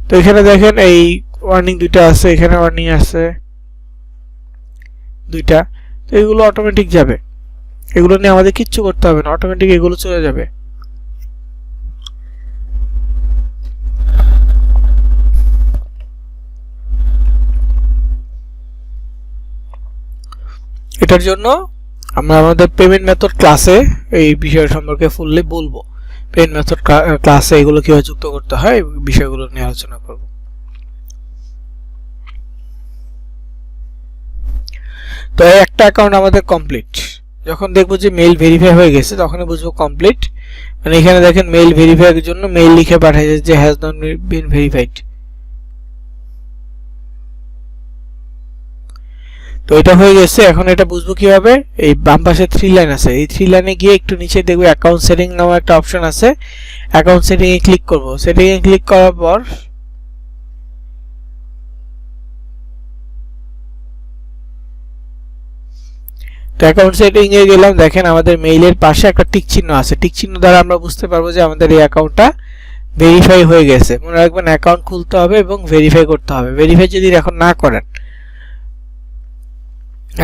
তো এখানে দেখেন এই ওয়ার্নিং দুইটা আছে, এখানে ওয়ার্নিং আছে দুইটা। তো এগুলো অটোমেটিক যাবে, এগুলো নিয়ে আমাদের কিচ্ছু করতে হবে না, অটোমেটিক এগুলো চলে যাবে। এটার জন্য আমরা আমাদের পেমেন্ট মেথড ক্লাসে এই বিষয় সম্পর্কে ফুললি বলবো। পেমেন্ট মেথড ক্লাসে এগুলো কিভাবে যুক্ত করতে হয় বিষয়গুলো নিয়ে আলোচনা করব। তো এই একটা অ্যাকাউন্ট আমাদের কমপ্লিট। যখন দেখবো যে মেইল ভেরিফাই হয়ে গেছে তখনই বুঝবো কমপ্লিট, মানে এখানে দেখেন মেইল ভেরিফাইয়ের জন্য মেইল লিখে পাঠাইছে যে হ্যাজ নট বিন ভেরিফাইড। তো এটা হয়ে গেছে। এখন এটা বুঝবো কিভাবে, এই বাম পাশে 3 লাইন আছে, এই 3 লাইনে গিয়ে একটু নিচে দেখবো অ্যাকাউন্ট সেটিং নামে একটা অপশন আছে, অ্যাকাউন্ট সেটিং এ ক্লিক করব। সেটিং এ ক্লিক করার পর তো অ্যাকাউন্ট সেটিং এ গেলাম, দেখেন আমাদের মেইলের পাশে একটা টিক চিহ্ন আছে, টিক চিহ্ন দ্বারা আমরা বুঝতে পারবো যে আমাদের এই অ্যাকাউন্টটা ভেরিফাই হয়ে গেছে। মনে রাখবেন অ্যাকাউন্ট খুলতে হবে এবং ভেরিফাই করতে হবে। ভেরিফাই যদি এখন না করেন,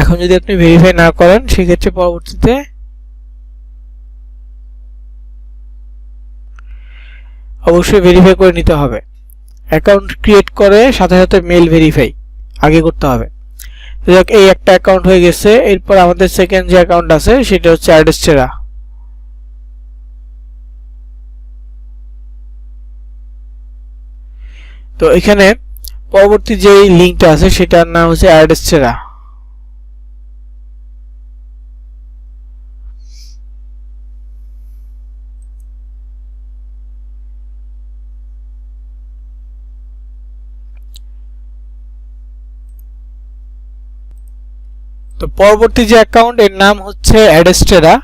এখন যদি আপনি ভেরিফাই না করেন সেক্ষেত্রে পরবর্তীতে অবশ্যই ভেরিফাই করে নিতে হবে। অ্যাকাউন্ট ক্রিয়েট করে সাথে সাথে মেইল ভেরিফাই আগে করতে হবে। তো যাক, এই একটা অ্যাকাউন্ট হয়ে গেছে। এরপর আমাদের সেকেন্ড যে অ্যাকাউন্ট আছে সেটা হচ্ছে অ্যাডস্টেরা। তো এখানে পরবর্তী যে লিংকটা আছে সেটার নাম হচ্ছে অ্যাডস্টেরা। তো পরবর্তী যে অ্যাকাউন্ট এর নাম হচ্ছে অ্যাডস্টেরা।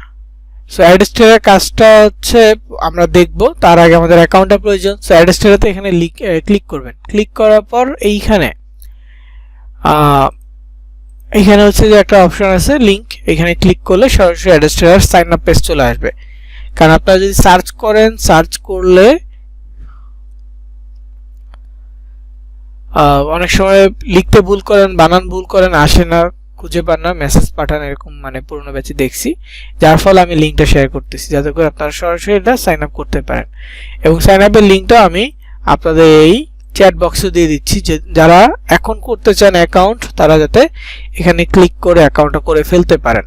সো অ্যাডস্টেরার কাজটা হচ্ছে আমরা দেখব, তার আগে আমাদের অ্যাকাউন্টটা প্রয়োজন। সো অ্যাডস্টেরাতে এখানে ক্লিক করবেন। ক্লিক করার পর এইখানে হচ্ছে যে একটা অপশন আছে লিংক, এখানে ক্লিক করলে সরাসরি অ্যাডস্টেরার সাইন আপ পেজ চলে আসবে। কারণ আপনারা যদি সার্চ করেন, সার্চ করলে অনেক সময় লিখতে ভুল করেন, বানান ভুল করেন, আসে না, খুঁজে পান না, মেসেজ পাঠান, এরকম মানে পুরনো ব্যাচে দেখছি। যার ফলে আমি লিঙ্কটা শেয়ার করতেছি যাতে করে আপনারা সরাসরি এটা সাইন আপ করতে পারেন। এবং সাইন আপের লিঙ্কটা আমি আপনাদের এই চ্যাট বক্সে দিয়ে দিচ্ছি, যে যারা এখন করতে চান অ্যাকাউন্ট তারা যাতে এখানে ক্লিক করে অ্যাকাউন্টটা করে ফেলতে পারেন।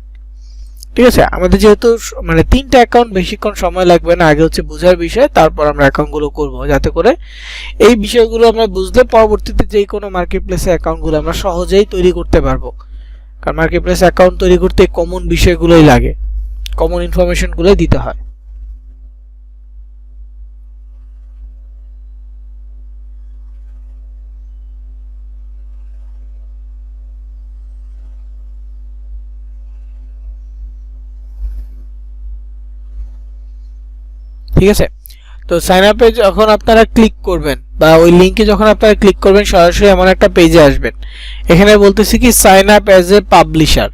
ঠিক আছে, আমাদের যেহেতু মানে 3টা অ্যাকাউন্ট, বেশিক্ষণ সময় লাগবে না। আগে হচ্ছে বোঝার বিষয়, তারপর আমরা অ্যাকাউন্টগুলো করব, যাতে করে এই বিষয়গুলো আমরা বুঝলে পরবর্তীতে যে কোনো মার্কেট প্লেসে অ্যাকাউন্টগুলো আমরা সহজেই তৈরি করতে পারবো। কারণ মার্কেট প্লেস অ্যাকাউন্ট তৈরি করতে কমন বিষয়গুলোই লাগে, কমন ইনফরমেশনগুলোই দিতে হয়। ঠিক আছে, তো সাইন আপে যখন আপনারা ক্লিক করবেন বা ওই লিংকে যখন আপনারা ক্লিক করবেন সরাসরি এমন একটা পেজে আসবেন। এখানে বলতেছি কি sign up as a publisher,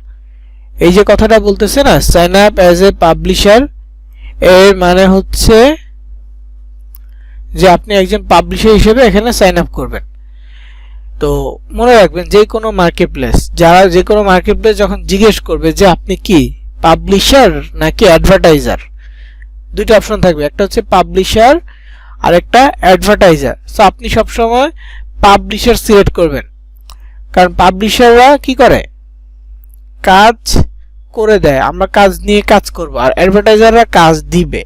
এই যে কথাটা বলতেছে না sign up as a publisher, এর মানে হচ্ছে যে আপনি একজন পাবলিশার হিসেবে এখানে সাইন আপ করবেন। তো মনে রাখবেন যে কোনো মার্কেটপ্লেস, যারা যে কোনো মার্কেটপ্লেস যখন জিজ্ঞেস করবে যে আপনি কি পাবলিশার নাকি অ্যাডভার্টাইজার, দুইটা অপশন থাকবে, একটা হচ্ছে পাবলিশার আর একটা অ্যাডভার্টাইজার। সো আপনি সবসময় পাবলিশার সিলেক্ট করবেন, কারণ পাবলিশাররা কি করে, কাজ করে দেয়, আমরা কাজ নিয়ে কাজ করব, আর অ্যাডভার্টাইজাররা কাজ দিবে।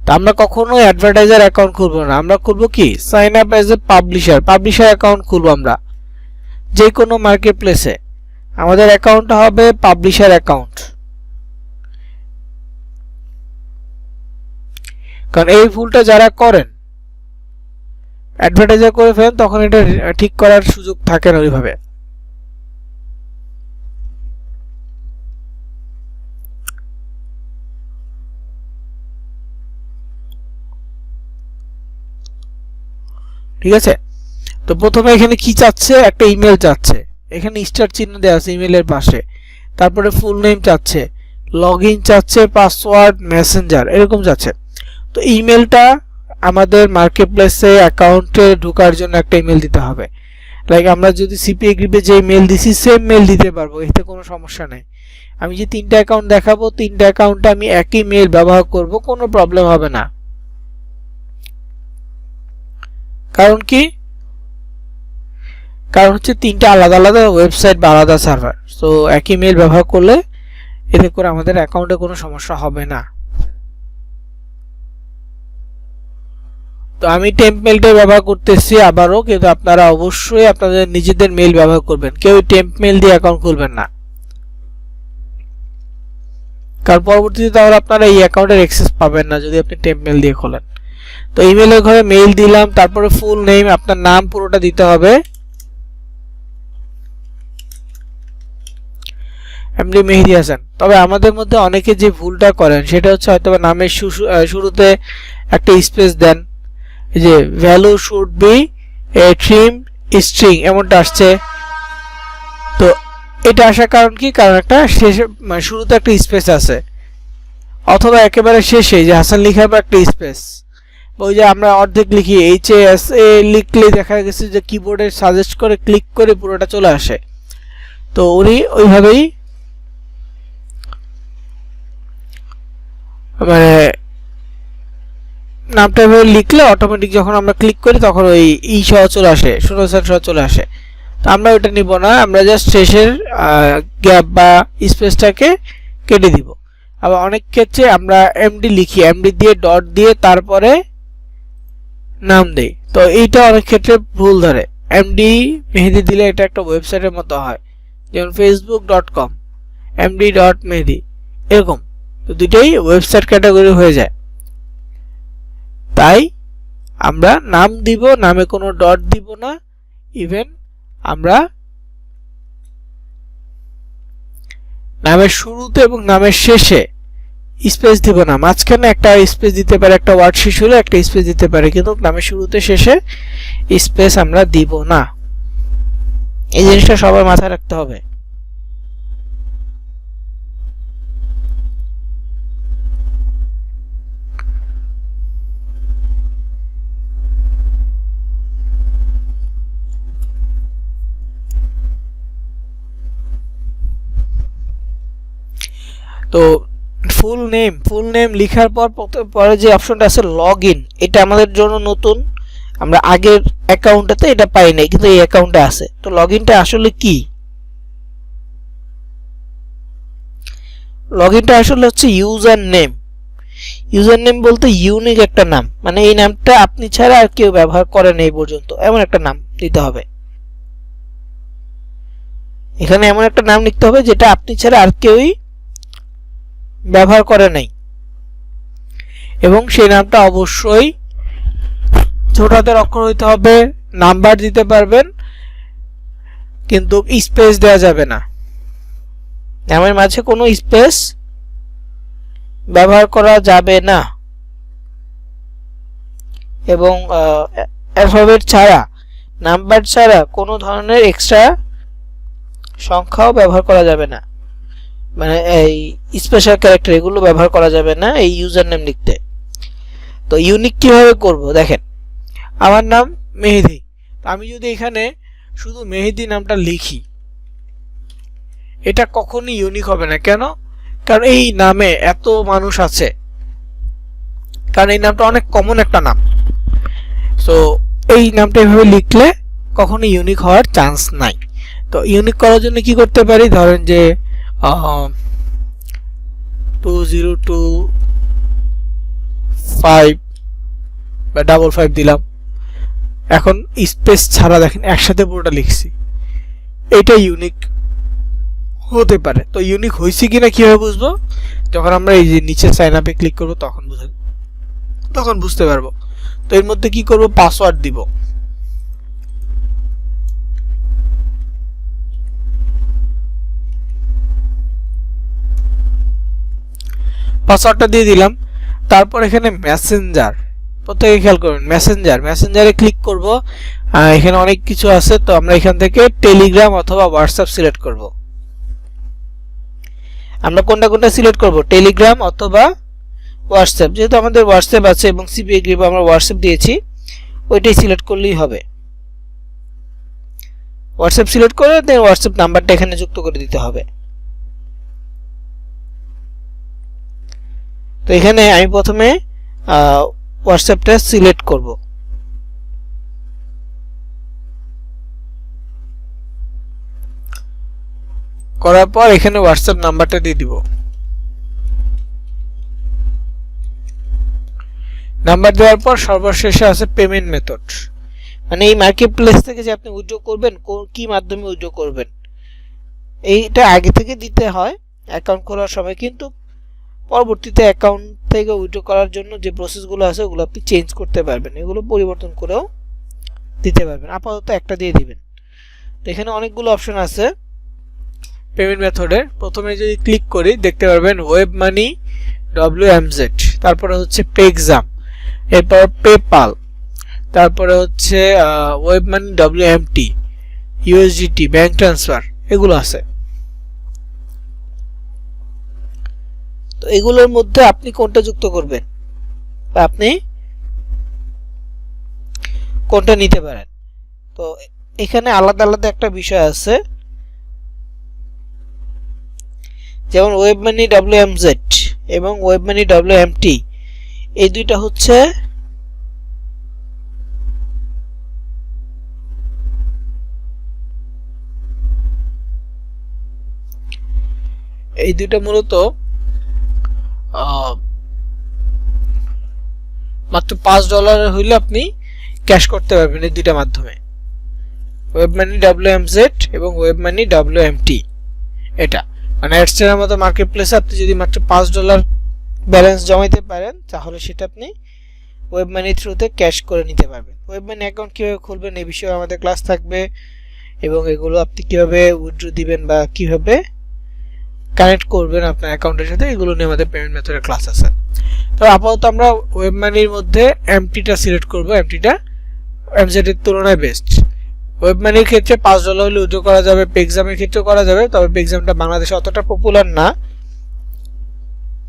তো আমরা কখনো অ্যাডভার্টাইজার অ্যাকাউন্ট খুলবো না, আমরা খুলবো কি sign up as a publisher, publisher account খুলবো। আমরা যে কোনো মার্কেটপ্লেসে আমাদের অ্যাকাউন্টটা হবে পাবলিশার অ্যাকাউন্ট, কারণ এই ভুলটা যারা করেন অ্যাডভার্টাইজার করে ফেলেন তখন এটা ঠিক করার সুযোগ থাকে না ওইভাবে। ঠিক আছে, তো প্রথমে এখানে কি চাচ্ছে, একটা ইমেল চাচ্ছে, এখানে স্টার চিহ্ন দেওয়া আছে ইমেলের পাশে, তারপরে ফুল নেম চাচ্ছে, লগইন চাচ্ছে, পাসওয়ার্ড, মেসেঞ্জার এরকম যাচ্ছে। তো ইমেলটা আমাদের মার্কেটপ্লেসে অ্যাকাউন্টে ঢোকার জন্য একটা ইমেল দিতে হবে। লাইক আমরা যদি সিপিএ গ্রুপে যে মেল দিছি সেম মেল দিতে পারবো, এতে কোনো সমস্যা নেই। আমি যে তিনটা অ্যাকাউন্ট দেখাবো, তিনটা অ্যাকাউন্টে আমি একই মেল ব্যবহার করব, কোনো প্রবলেম হবে না। কারণ কি, কারণ হচ্ছে তিনটা আলাদা আলাদা ওয়েবসাইট বা আলাদা সার্ভার, সো একই মেল ব্যবহার করলে এতে করে আমাদের অ্যাকাউন্টে কোনো সমস্যা হবে না। তো আমি টেম্প মেলটাই ব্যবহার করতেছি আবারও, কিন্তু আপনারা অবশ্যই আপনাদের নিজেদের মেল ব্যবহার করবেন, কেউ টেম্প মেল দিয়ে অ্যাকাউন্ট খুলবেন না, কারণ পরবর্তীতে তাহলে আপনারা এই অ্যাকাউন্টের অ্যাক্সেস পাবেন না যদি আপনি টেম্প মেল দিয়ে খোলেন। তো ইমেলের ঘরে মেইল দিলাম, তারপরে ফুল নেম, আপনার নাম পুরোটা দিতে হবে, এমডি মেহেদী হাসান। তবে আমাদের মধ্যে অনেকে যে ভুলটা করেন সেটা হচ্ছে হয়তো নামের শুরুতে একটা স্পেস দেন, যে value should B A trim string এমনটা আসছে। তো এটা আসার কারণ কি, কারণ একটা শেষে মানে শুরুতে একটা স্পেস আছে, অথবা একেবারে শেষে যে হাসান লিখার পর একটা স্পেস, ওই যে আমরা অর্ধেক লিখি HASA লিখলে দেখা গেছে যে কিবোর্ডে সাজেস্ট করে ক্লিক করে পুরোটা চলে আসে। তো উনি ওইভাবেই মানে নামটা এভাবে লিখলে অটোমেটিক যখন আমরা ক্লিক করি তখন ওই সহ চলে আসে, শূন্যস্থান সহ চলে আসে। তো আমরা ওইটা নিব না, আমরা জাস্ট শেষের গ্যাপ বা স্পেসটাকে কেটে দিব। আবার অনেক ক্ষেত্রে আমরা এমডি লিখি, এমডি দিয়ে ডট দিয়ে তারপরে নাম দেই, তো এইটা অনেক ক্ষেত্রে ভুল ধরে। এমডি মেহেদি দিলে এটা একটা ওয়েবসাইটের মতো হয়, যেমন facebook.com md.mehdi এরকম, তো দুইটাই ওয়েবসাইট ক্যাটাগরি হয়ে যায়। তাই আমরা নাম দিব, নামে কোনো ডট দিব না, ইভেন আমরা নামের শুরুতে এবং নামের শেষে স্পেস দিব না, মাঝখানে একটা স্পেস দিতে পারে, একটা ওয়ার্ড শেষ হলে একটা স্পেস দিতে পারে, কিন্তু নামের শুরুতে শেষে স্পেস আমরা দিব না। এই জিনিসটা সবার মাথায় রাখতে হবে। তো ফুল নেম লেখার পর পরে যে অপশনটা আছে লগইন, এটা আমাদের জন্য নতুন, আমরা আগের অ্যাকাউন্টটাতে এটা পাই নাই, কিন্তু এই অ্যাকাউন্টে আছে। তো লগইনটা আসলে কি, লগইনটা আসলে হচ্ছে ইউজার নেম বলতে ইউনিক একটা নাম, মানে এই নামটা আপনি ছাড়া আর কেউ ব্যবহার করেন এই পর্যন্ত, এমন একটা নাম দিতে হবে। এখানে এমন একটা নাম লিখতে হবে যেটা আপনি ছাড়া আর কেউই ব্যবহার করে নাই, এবং সেই নামটা অবশ্যই ছোট হাতের অক্ষর হইতে হবে। নাম্বার দিতে পারবেন, কিন্তু স্পেস দেওয়া যাবে না, নামের মাঝে কোনো স্পেস ব্যবহার করা যাবে না, এবং অ্যালফাবেট ছাড়া, নাম্বার ছাড়া কোনো ধরনের এক্সট্রা সংখ্যাও ব্যবহার করা যাবে না, মানে এই স্পেশাল ক্যারেক্টার এগুলো ব্যবহার করা যাবে না এই ইউজার নেম লিখতে। তো ইউনিক কিভাবে করব দেখেন, আমার নাম মেহেদি, আমি যদি এখানে শুধু মেহেদি নামটা লিখি এটা কখনোই ইউনিক হবে না। কেন? কারণ এই নামে এত মানুষ আছে, কারণ এই নামটা অনেক কমন একটা নাম। সো এই নামটা এভাবে লিখলে কখনো ইউনিক হওয়ার চান্স নাই। তো ইউনিক করার জন্য কি করতে পারি, ধরেন যে 2025 বা 55 দিলাম, এখন স্পেস ছাড়া দেখেন একসাথে পুরোটা লিখছি, এটা ইউনিক হতে পারে। তো ইউনিক হয়েছে কিনা কিভাবে বুঝবো, যখন আমরা এই যে নিচে সাইন আপে ক্লিক করবো তখন বুঝতে পারবো। তো এর মধ্যে কি করব, পাসওয়ার্ড দিব। পাসওয়ার্ডটা দিয়ে দিলাম। তারপর এখানে মেসেঞ্জার, প্রত্যেকে খেয়াল করবেন, মেসেঞ্জারে ক্লিক করব। এখানে অনেক কিছু আছে, তো আমরা এখান থেকে টেলিগ্রাম অথবা হোয়াটসঅ্যাপ সিলেক্ট করব। আমরা কোনটা সিলেক্ট করব, টেলিগ্রাম অথবা হোয়াটসঅ্যাপ। যেহেতু আমাদের হোয়াটসঅ্যাপ আছে এবং সিপিএ গ্রুপে আমরা হোয়াটসঅ্যাপ দিয়েছি, ওইটাই সিলেক্ট করলেই হবে। হোয়াটসঅ্যাপ সিলেক্ট করে দেন হোয়াটসঅ্যাপ নাম্বারটা এখানে যুক্ত করে দিতে হবে। তো এখানে আমি প্রথমে হোয়াটসঅ্যাপটা সিলেক্ট করব। করার পর এখানে হোয়াটসঅ্যাপ নাম্বারটা দিয়ে দিব। নাম্বার দেওয়ার পর সর্বশেষে আছে পেমেন্ট মেথড, মানে এই মার্কেট প্লেস থেকে যে আপনি উইথড্র করবেন, কি মাধ্যমে উইথড্র করবেন এইটা আগে থেকে দিতে হয় অ্যাকাউন্ট খোলার সময়, কিন্তু পরবর্তীতে অ্যাকাউন্ট থেকে উইথড্র করার জন্য যে প্রসেসগুলো আছে ওগুলো আপনি চেঞ্জ করতে পারবেন, এগুলো পরিবর্তন করেও দিতে পারবেন। আপাতত একটা দিয়ে দিবেন। তো এখানে অনেকগুলো অপশন আছে পেমেন্ট মেথডের। প্রথমে যদি ক্লিক করি দেখতে পারবেন ওয়েব মানি, WMZ, তারপরে হচ্ছে পেক্সাম, এরপর পেপাল, তারপরে হচ্ছে web money, WMT, USDT, bank transfer, এগুলো আছে। তো এগুলোর মধ্যে আপনি কোনটা যুক্ত করবেন বা আপনি কোনটা নিতে পারেন। তো এখানে আলাদা আলাদা একটা বিষয় আছে, যেমন ওয়েব মানি WMZ এবং ওয়েব মানি WMT, এই দুইটা হচ্ছে মূলত মাত্র $5 হইলে আপনি ক্যাশ করতে পারবেন এই দুইটা মাধ্যমে, ওয়েব মানি WMZ এবং ওয়েব মানি WMT। এটা মানে এক্সট্রার মতো মার্কেট প্লেসে আপনি যদি মাত্র $5 ব্যালেন্স জমাইতে পারেন তাহলে সেটা আপনি ওয়েব মানি থ্রুতে ক্যাশ করে নিতে পারবেন। ওয়েব মানি অ্যাকাউন্ট কীভাবে খুলবেন এই বিষয়ে আমাদের ক্লাস থাকবে, এবং এগুলো আপনি কীভাবে উইথড্র দিবেন বা কীভাবে কানেক্ট করবেন আপনার অ্যাকাউন্টের সাথে, এগুলো নিয়ে আমাদের পেমেন্ট মেথডের ক্লাস আছে। তো আপাতত আমরা ওয়েব মানির মধ্যে MT-টা সিলেক্ট করব। MT-টা MZ এর তুলনায় বেস্ট। ওয়েব মানির ক্ষেত্রে $5 হলে উইথড্র করা যাবে, পেক্সামের ক্ষেত্রেও করা যাবে, তবে পেক্সামটা বাংলাদেশে অতটা পপুলার না।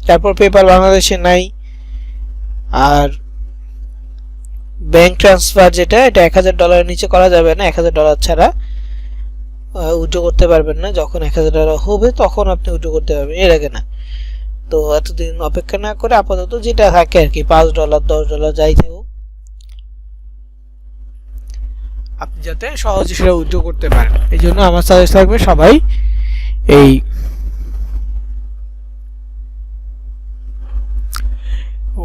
তারপর পেপাল বাংলাদেশে নাই। আর ব্যাংক ট্রান্সফার যেটা, এটা $1000 নিচে করা যাবে না, $1000 ছাড়া উইথড্র করতে পারবেন না। যখন $1000 হবে তখন আপনি উইথড্র করতে পারবেন, এর আগে না। তো এতদিন অপেক্ষা না করে আপাতত যেটা থাকে আর কি, $5, $10 যাই থাকুক, আপনি যাতে সহজে সেটা উইথড্র করতে পারেন। এই জন্য আমার সাজেস্ট থাকবে সবাই এই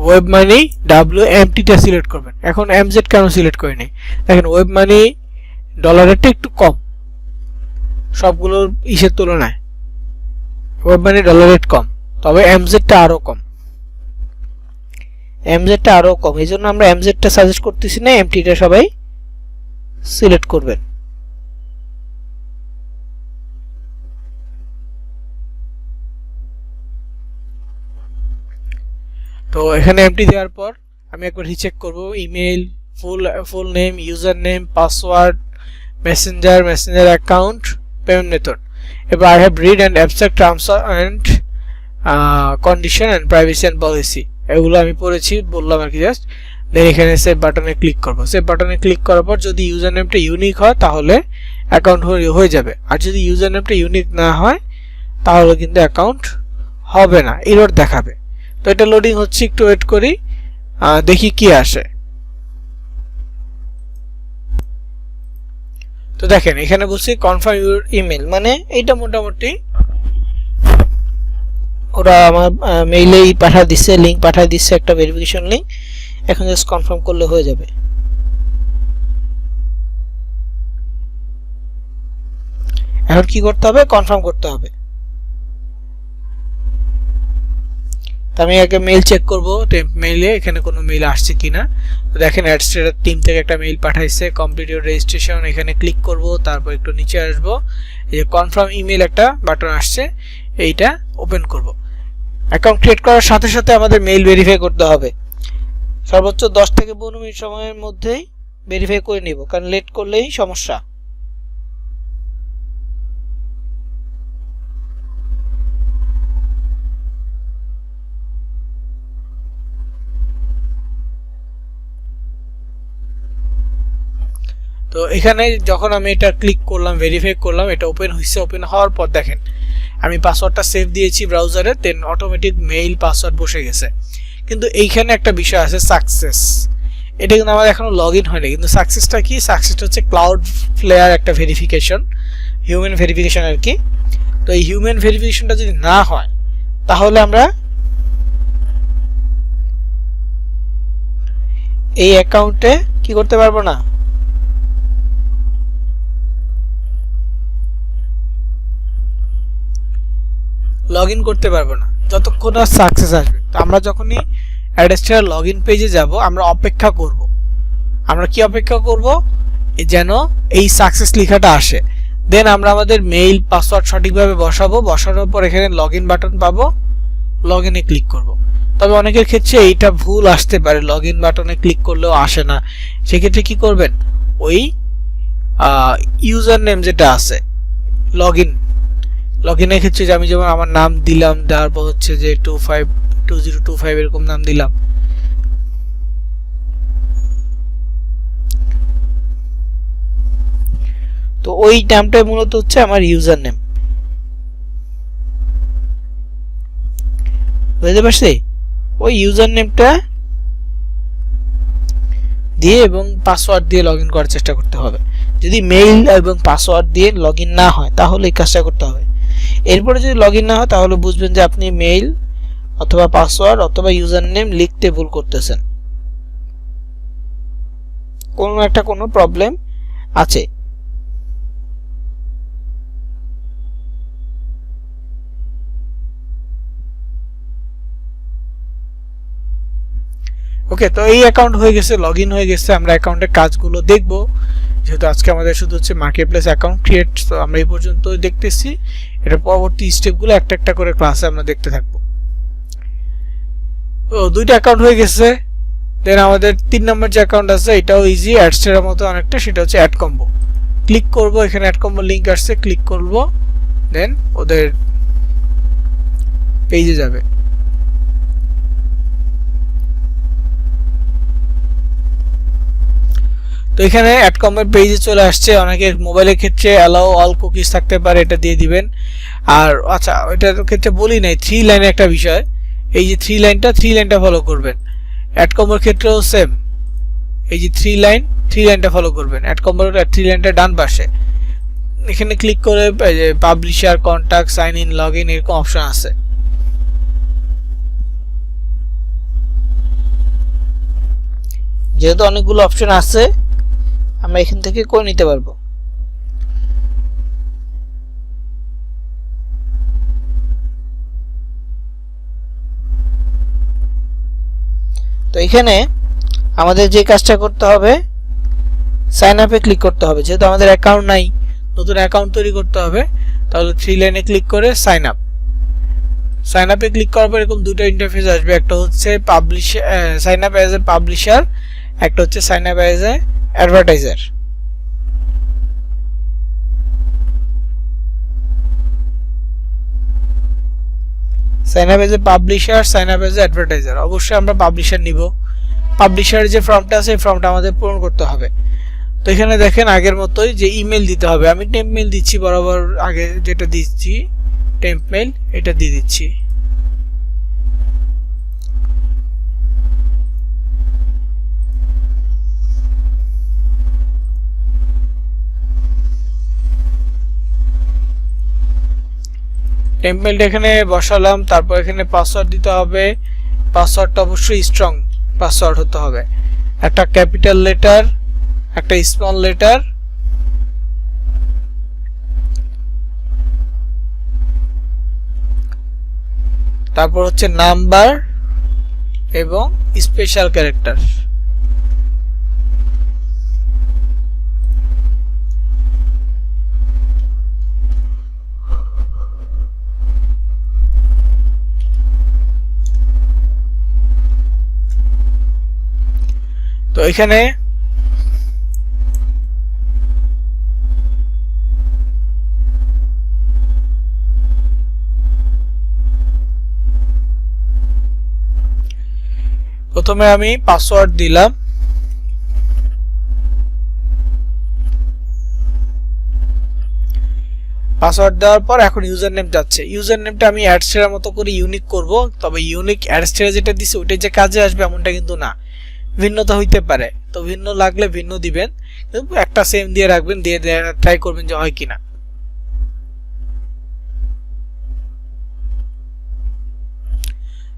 ওয়েব মানি WMT-টা সিলেক্ট করবেন। এখন MZ কেন সিলেক্ট করিনি, দেখেন ওয়েব মানি ডলারেরটা একটু কম সবগুলোর ইসের তুলনায়, ওয়েব মানি ডলার রেট কম, তবে MZ-টা আরো কম। এই জন্য আমরা MZ-টা সাজেস্ট করতেছি না, MT-টা সবাই সিলেক্ট করবেন। তো এখানে MT দেওয়ার পর আমি একবার রিচেক করব, email, full name, user name, password, Messenger account, payment method. এবার I have read and abstract terms and condition and privacy and policy, এগুলো আমি পড়েছি, বললাম আর কি জাস্ট। দেন এখানে সেভ বাটনে ক্লিক করব। সেভ বাটনে ক্লিক করার পর যদি ইউজার নেমটা ইউনিক হয় তাহলে অ্যাকাউন্ট হয়ে যাবে, আর যদি ইউজার নেমটা ইউনিক না হয় তাহলে কিন্তু অ্যাকাউন্ট হবে না, এরর দেখাবে। তো এটা লোডিং হচ্ছে, একটু ওয়েট করি, দেখি কি আসে। তো দেখেন এখানে বলছি কনফার্ম ইউর ইমেল, মানে এইটা মোটামুটি ওরা আমার মেইলেই পাঠা দিচ্ছে, লিঙ্ক পাঠা দিচ্ছে, একটা ভেরিফিকেশন লিঙ্ক। এখন জাস্ট কনফার্ম করলে হয়ে যাবে। এখন কি করতে হবে? কনফার্ম করতে হবে। তো আমি আগে মেইল চেক করব, টেম্প মেইলে এখানে কোনো মেইল আসছে কিনা। তো দেখেন অ্যাডস্টেটার টিম থেকে একটা মেইল পাঠাইছে, কমপ্লিট ইউর রেজিস্ট্রেশন, এখানে ক্লিক করব, তারপর একটু নিচে আসব, এই যে কনফার্ম ইমেল একটা বাটন আসছে, এইটা ওপেন করব। অ্যাকাউন্ট ক্রিয়েট করার সাথে সাথে আমাদের মেইল ভেরিফাই করতে হবে, সর্বোচ্চ 10 থেকে 15 মিনিট সময়ের মধ্যেই ভেরিফাই করে নিব, কারণ লেট করলেই সমস্যা। তো এখানে যখন আমি এটা ক্লিক করলাম, ভেরিফাই করলাম, এটা ওপেন হয়েছে। ওপেন হওয়ার পর দেখেন আমি পাসওয়ার্ডটা সেভ দিয়েছি ব্রাউজারে, দেন অটোমেটিক মেইল পাসওয়ার্ড বসে গেছে। কিন্তু এইখানে একটা বিষয় আছে, সাকসেস। এটা কিন্তু আমার এখনো লগ ইন হয়নি, কিন্তু সাকসেসটা কি? সাকসেসটা হচ্ছে ক্লাউড ফ্লেয়ার একটা ভেরিফিকেশন, হিউম্যান ভেরিফিকেশন আর কি। তো এই হিউম্যান ভেরিফিকেশনটা যদি না হয় তাহলে আমরা এই অ্যাকাউন্টে কি করতে পারবো না, লগ ইন করতে পারবো না যতক্ষণ না সাকসেস আসবে। তো আমরা যখনই অ্যাডস্টার লগ ইন পেজে যাব, আমরা অপেক্ষা করব। আমরা কি অপেক্ষা করব? যেন এই সাকসেস লেখাটা আসে। দেন আমরা আমাদের মেইল পাসওয়ার্ড সঠিকভাবে বসাবো, বসানোর পর এখানে লগ ইন বাটন পাবো, লগ ইনে ক্লিক করব। তবে অনেকের ক্ষেত্রে এইটা ভুল আসতে পারে, লগ ইন বাটনে ক্লিক করলেও আসে না। সেক্ষেত্রে কি করবেন? ওই ইউজার নেম যেটা আছে লগ ইনের ক্ষেত্রে, যে আমি যেমন আমার নাম দিলাম, দেওয়ার পর হচ্ছে যে 2025 এরকম নাম দিলাম। তো ওই নামটা মূলত হচ্ছে আমার ইউজার নেম, বুঝতে পারছি? ওই ইউজার নেমটা দিয়ে এবং পাসওয়ার্ড দিয়ে লগ ইন করার চেষ্টা করতে হবে। যদি মেইল এবং পাসওয়ার্ড দিয়ে লগ ইন না হয় তাহলে এই কাজটা করতে হবে। এরপরে যদি লগ ইন না হয় তাহলে বুঝবেন যে আপনি মেইল অথবা পাসওয়ার্ড অথবা ইউজার নেম লিখতে ভুল করতেছেন, কোনো প্রবলেম আছে। ওকে, তো এই অ্যাকাউন্ট হয়ে গেছে, লগ ইন হয়ে গেছে। আমরা অ্যাকাউন্টের কাজগুলো দেখব, যেহেতু আজকে আমাদের শুধু হচ্ছে মার্কেট প্লেস অ্যাকাউন্ট ক্রিয়েট। তো আমরা এই পর্যন্ত দেখতেছি, এটা পরবর্তী স্টেপগুলো একটা একটা করে ক্লাসে আমরা দেখতে থাকবো। ও, দুইটা অ্যাকাউন্ট হয়ে গেছে। দেন আমাদের 3 নম্বর যে অ্যাকাউন্ট আছে, এটাও ইজি, অ্যাডস্টারের মতো অনেকটা, সেটা হচ্ছে অ্যাড কম্বো। ক্লিক করব, এখানে অ্যাড কম্বো লিঙ্ক আসছে, ক্লিক করব, দেন ওদের পেজে যাবে। তো এখানে অ্যাড কম্বোর পেজে চলে আসছে। অনেকের মোবাইলের ক্ষেত্রে অ্যালাউ অল কুকিজ থাকতে পারে, এটা দিয়ে দিবেন। আর আচ্ছা, এটার ক্ষেত্রে বলি নাই, 3 লাইনের একটা বিষয়, এই যে 3 লাইনটা ফলো করবেন। অ্যাড কম্বোর ক্ষেত্রেও সেম, এই যে 3 লাইনটা ফলো করবেন। অ্যাড কম্বোর 3 লাইনটা ডান পাশে, এখানে ক্লিক করে publisher, contact, sign in, log in এরকম অপশন আছে। যেহেতু অনেকগুলো অপশন আছে, আমরা এখান থেকে করে নিতে পারবো। তো এখানে আমাদের যে কাজটা করতে হবে, সাইন আপে ক্লিক করতে হবে। যেহেতু আমাদের অ্যাকাউন্ট নাই, নতুন অ্যাকাউন্ট তৈরি করতে হবে, তাহলে 3 লাইনে ক্লিক করে সাইন আপে ক্লিক করার পর এরকম দুটো ইন্টারফেস আসবে। একটা হচ্ছে sign up as a publisher, একটা হচ্ছে sign up as a advertiser. Sign up as a publisher, sign up as a advertiser. অবশ্যই আমরা পাবলিশার নিব। পাবলিশারের যে ফর্মটা আছে এই ফর্মটা আমাদের পূরণ করতে হবে। তো এখানে দেখেন আগের মতোই যে ইমেল দিতে হবে। আমি টেম্প মেল দিচ্ছি, বরাবর আগে যেটা দিচ্ছি টেম্প মেল, এটা দিয়ে দিচ্ছি। টেম্প মেলটা এখানে বসালাম। তারপর এখানে পাসওয়ার্ড দিতে হবে। পাসওয়ার্ডটা অবশ্যই স্ট্রং পাসওয়ার্ড হতে হবে। একটা ক্যাপিটাল লেটার, একটা স্মল লেটার, তারপর হচ্ছে নাম্বার এবং স্পেশাল ক্যারেক্টার। তো এখানে প্রথমে আমি পাসওয়ার্ড দিলাম। পাসওয়ার্ড দেওয়ার পর এখন ইউজার নেম যাচ্ছে। ইউজার নেমটা আমি অ্যাডস্টেরার মতো করে ইউনিক করব। তবে ইউনিক অ্যাডস্টেরা যেটা দিছে ওইটাই যে কাজে আসবে এমনটা কিন্তু না, ভিন্নতা হইতে পারে। তো ভিন্ন লাগলে ভিন্ন দিবেন, কিন্তু একটা সেম দিয়ে রাখবেন, দিয়ে ট্রাই করবেন যে হয় কিনা।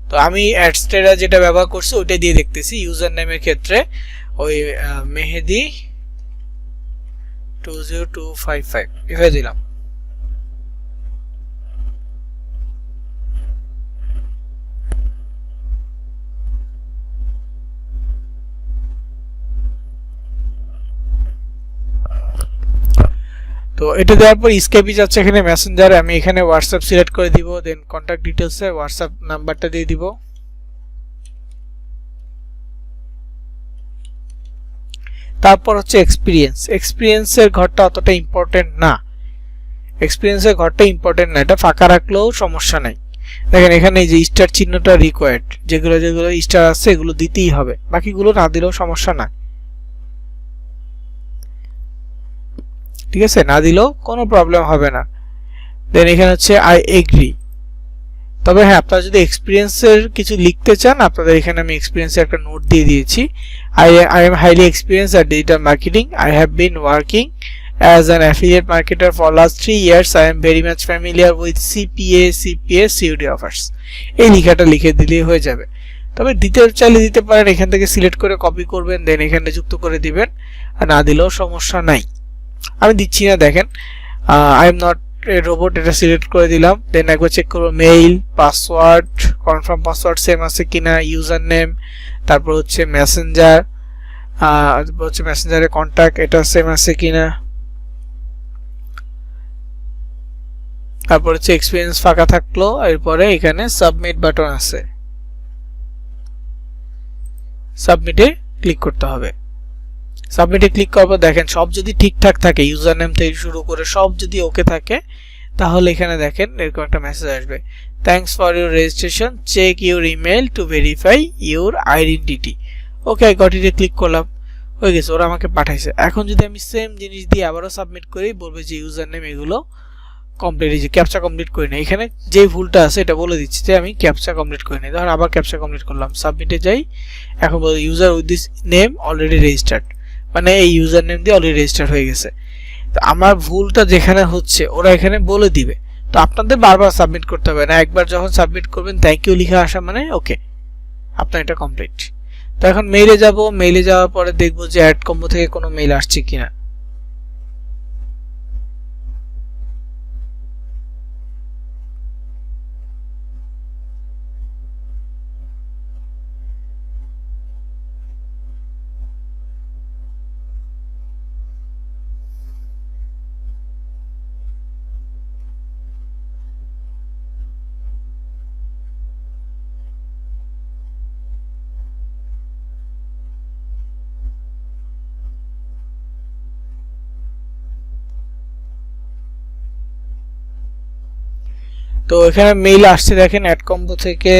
তো আমি অ্যাডস্টেরা যেটা ব্যবহার করছি ওইটাই দিয়ে দেখতেছি। ইউজার নেমের ক্ষেত্রে ওই মেহেদি 20255 এভাবে দিলাম। তো এটা দেওয়ার পর স্কেপি যাচ্ছে এখানে মেসেঞ্জারে। আমি এখানে হোয়াটসঅ্যাপ সিলেক্ট করে দিব, দেন কন্ট্যাক্ট ডিটেইলসে হোয়াটসঅ্যাপ নাম্বারটা দিয়ে দিব। তারপর হচ্ছে এক্সপিরিয়েন্সের ঘরটা অতটা ইম্পর্টেন্ট না। এক্সপিরিয়েন্সের ঘরটা ইম্পর্টেন্ট না, এটা ফাঁকা রাখলেও সমস্যা নাই। দেখেন এখানে এই যে স্টার চিহ্নটা রিকোয়ার্ড, যেগুলো যেগুলো স্টার আছে এগুলো দিতেই হবে, বাকিগুলো না দিলেও সমস্যা না। ঠিক আছে, না দিলেও কোনো প্রবলেম হবে না। দেন এখানে হচ্ছে আই এগ্রি। তবে হ্যাঁ, আপনারা যদি এক্সপিরিয়েন্সের কিছু লিখতে চান, আপনাদের এখানে আমি এক্সপিরিয়েন্সের একটা নোট দিয়ে দিয়েছি। I am highly experienced at digital marketing. I have been working as an affiliate marketer for last 3 years. I am very much familiar with CPA, COD offers. এই লেখাটা লিখে দিলেই হয়ে যাবে। তবে দিতে চাইলে দিতে পারেন, এখান থেকে সিলেক্ট করে কপি করবেন, দেন এখানে যুক্ত করে দিবেন, আর না দিলেও সমস্যা নাই। আমি দিচ্ছি না, দেখেন আই এম নট রোবট, এটা সিলেক্ট করে দিলাম। দেন একবার চেক করবো mail, password, confirm password same আছে কিনা, ইউজার নেম, তারপর হচ্ছে মেসেঞ্জার, হচ্ছে মেসেঞ্জারের কন্ট্যাক্ট এটা সেম আছে কিনা, তারপর হচ্ছে এক্সপিরিয়েন্স ফাঁকা থাকলো। এরপরে এখানে সাবমিট বাটন আছে, সাবমিটে ক্লিক করতে হবে। সাবমিটে ক্লিক করার পর দেখেন সব যদি ঠিকঠাক থাকে, ইউজার নেম থেকে শুরু করে সব যদি ওকে থাকে, তাহলে এখানে দেখেন এরকম একটা মেসেজ আসবে, thanks for your registration, check your email to verify your identity. Okay, I got ইটে ক্লিক করলাম, হয়ে গেছে, ওরা আমাকে পাঠাইছে। এখন যদি আমি সেম জিনিস দিয়ে আবারও সাবমিট করি, বলবে যে ইউজার নেম এগুলো কমপ্লিট, এই যে ক্যাপচা কমপ্লিট করি না। এখানে যে ভুলটা আছে এটা বলে দিচ্ছি যে আমি ক্যাপচা কমপ্লিট করি না। ধরুন আবার ক্যাপচা কমপ্লিট করলাম, সাবমিটে যাই। এখন বলে user with this name already registered, মানে এই ইউজার নেম দিয়ে অলরেডি রেজিস্টার হয়ে গেছে। তো আমার ভুলটা যেখানে হচ্ছে ওরা এখানে বলে দিবে। তো আপনাদের বারবার সাবমিট করতে হবে না, একবার যখন সাবমিট করবেন থ্যাংক ইউ লিখে আসা মানে ওকে, আপনার এটা কমপ্লিট। তো এখন মেইলে যাব, মেইলে যাওয়ার পরে দেখবো যে অ্যাড কম্বো থেকে কোনো মেইল আসছে কিনা। তো এখানে মেইল আসছে দেখেন অ্যাড কম্বো থেকে,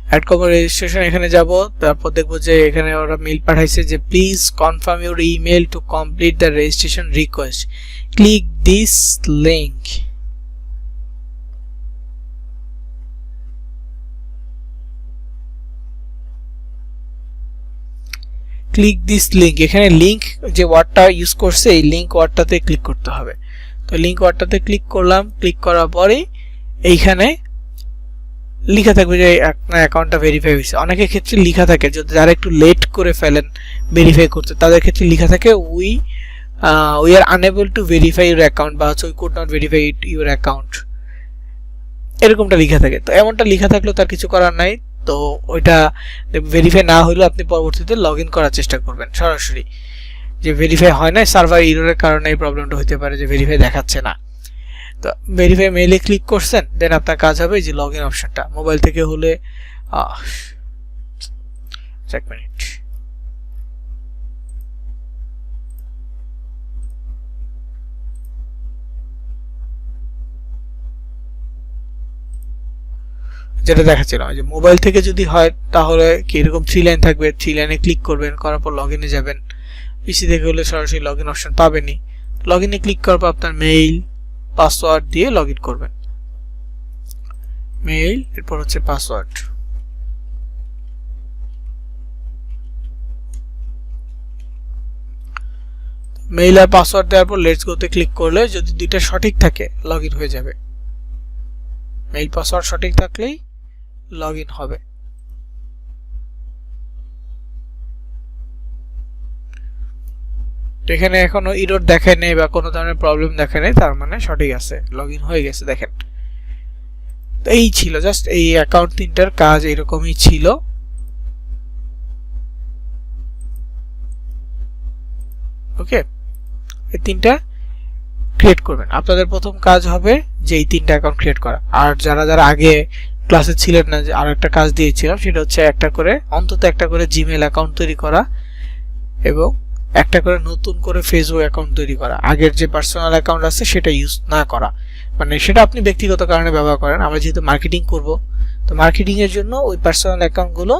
অ্যাড কম্বো রেজিস্ট্রেশন এখানে যাব, তারপর দেখবো যে এখানে ওরা মেইল পাঠাইছে যে please confirm your email to complete the registration request, click this link. Click this link, এখানে লিংক যে ওয়ার্ডটা ইউজ করছে এই লিংক ওয়ার্ডটাতে ক্লিক করতে হবে। তো লিংক ওয়ার্ডটাতে ক্লিক করলাম, ক্লিক করার পরে এইখানে লেখা থাকবে যে আপনার অ্যাকাউন্টটা ভেরিফাই হয়েছে। অনেকের ক্ষেত্রে লেখা থাকে, যদি যারা একটু লেট করে ফেলেন ভেরিফাই করতে, তাদের ক্ষেত্রে লেখা থাকে we are unable to verify your account, বা হচ্ছে we could not verify your account, এরকমটা লেখা থাকে। তো এমনটা লেখা থাকলেও তার কিছু করার নাই। তো ওইটা ভেরিফাই না হলেও আপনি পরবর্তীতে লগ ইন করার চেষ্টা করবেন সরাসরি, যে ভেরিফাই হয় না, সার্ভার এররের কারণে এই প্রবলেমটা হতে পারে যে ভেরিফাই দেখাচ্ছে না। তো ভেরিফাই মেইলে ক্লিক করছেন, দেন আপনার কাজ হবে যে লগ ইন অপশনটা মোবাইল থেকে হলে এক মিনিট, যেটা দেখাচ্ছিলাম যে মোবাইল থেকে যদি হয় তাহলে কি এরকম 3 লাইন থাকবে, 3 লাইনে ক্লিক করবেন, করার পর লগ ইনে যাবেন। পিসি থেকে হলে সরাসরি লগ ইন অপশন পাবেনই, লগ ইনে ক্লিক করার পর আপনার মেইল পাসওয়ার্ড দিয়ে লগ ইন করবেন, মেইল এরপর হচ্ছে পাসওয়ার্ড। মেইল আর পাসওয়ার্ড দেওয়ার পর লেটস গোতে ক্লিক করলে যদি দুইটা সঠিক থাকে লগ ইন হয়ে যাবে, মেইল পাসওয়ার্ড সঠিক থাকলেই লগ ইন হবে। এখানে এখনো এরর দেখায় নেই বা কোনো ধরনের প্রবলেম দেখায় নেই, তার মানে সঠিক আছে, লগ ইন হয়ে গেছে। দেখেন তো এই ছিল জাস্ট এই অ্যাকাউন্ট তিনটার কাজ এরকমই ছিল। ওকে, এই তিনটা ক্রিয়েট করবেন। আপনাদের প্রথম কাজ হবে যে এই তিনটা অ্যাকাউন্ট ক্রিয়েট করা। আর যারা যারা আগে ক্লাসে ছিলেন না, যে আর একটা কাজ দিয়েছিলাম সেটা হচ্ছে একটা করে অন্তত একটা করে জিমেল অ্যাকাউন্ট তৈরি করা এবং একটা করে নতুন করে ফেসবুক অ্যাকাউন্ট তৈরি করা। আগের যে পার্সোনাল অ্যাকাউন্ট আছে সেটা ইউজ না করা, মানে সেটা আপনি ব্যক্তিগত কারণে ব্যবহার করেন। আমরা যেহেতু মার্কেটিং করব, তো মার্কেটিং এর জন্য ওই পার্সোনাল অ্যাকাউন্টগুলো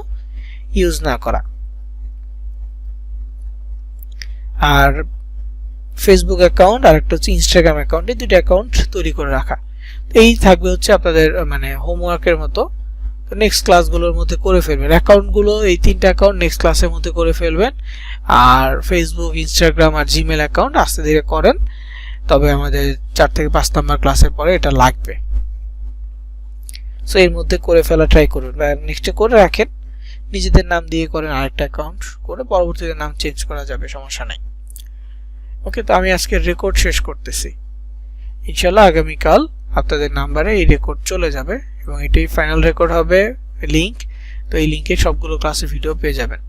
ইউজ না করা। আর ফেসবুক অ্যাকাউন্ট আর একটা হচ্ছে ইনস্টাগ্রাম অ্যাকাউন্ট, এই দুটো অ্যাকাউন্ট তৈরি করে রাখা। এই থাকবে হচ্ছে আপনাদের মানে হোমওয়ার্কের মতো। তো নেক্সট ক্লাসগুলোর মধ্যে করে ফেলবেন অ্যাকাউন্টগুলো, এই তিনটা অ্যাকাউন্ট নেক্সট ক্লাসের মধ্যে করে ফেলবেন। আর ফেসবুক, ইনস্টাগ্রাম আর জিমেল অ্যাকাউন্ট আস্তে ধীরে করেন, তবে আমাদের 4 থেকে 5 নাম্বার ক্লাসের পরে এটা লাগবে। সো এর মধ্যে করে ফেলা ট্রাই করুন বা নেক্সটে করে রাখেন, নিজেদের নাম দিয়ে করেন, আরেকটা অ্যাকাউন্ট করে পরবর্তীতে নাম চেঞ্জ করা যাবে, সমস্যা নাই। ওকে, তো আমি আজকে রেকর্ড শেষ করতেছি। ইনশাল্লাহ আগামীকাল আপনাদের নাম্বারে এই রেকর্ড চলে যাবে এবং এটাই ফাইনাল রেকর্ড হবে লিংক। তো এই লিংকে সবগুলো ক্লাসের ভিডিও পেয়ে যাবেন।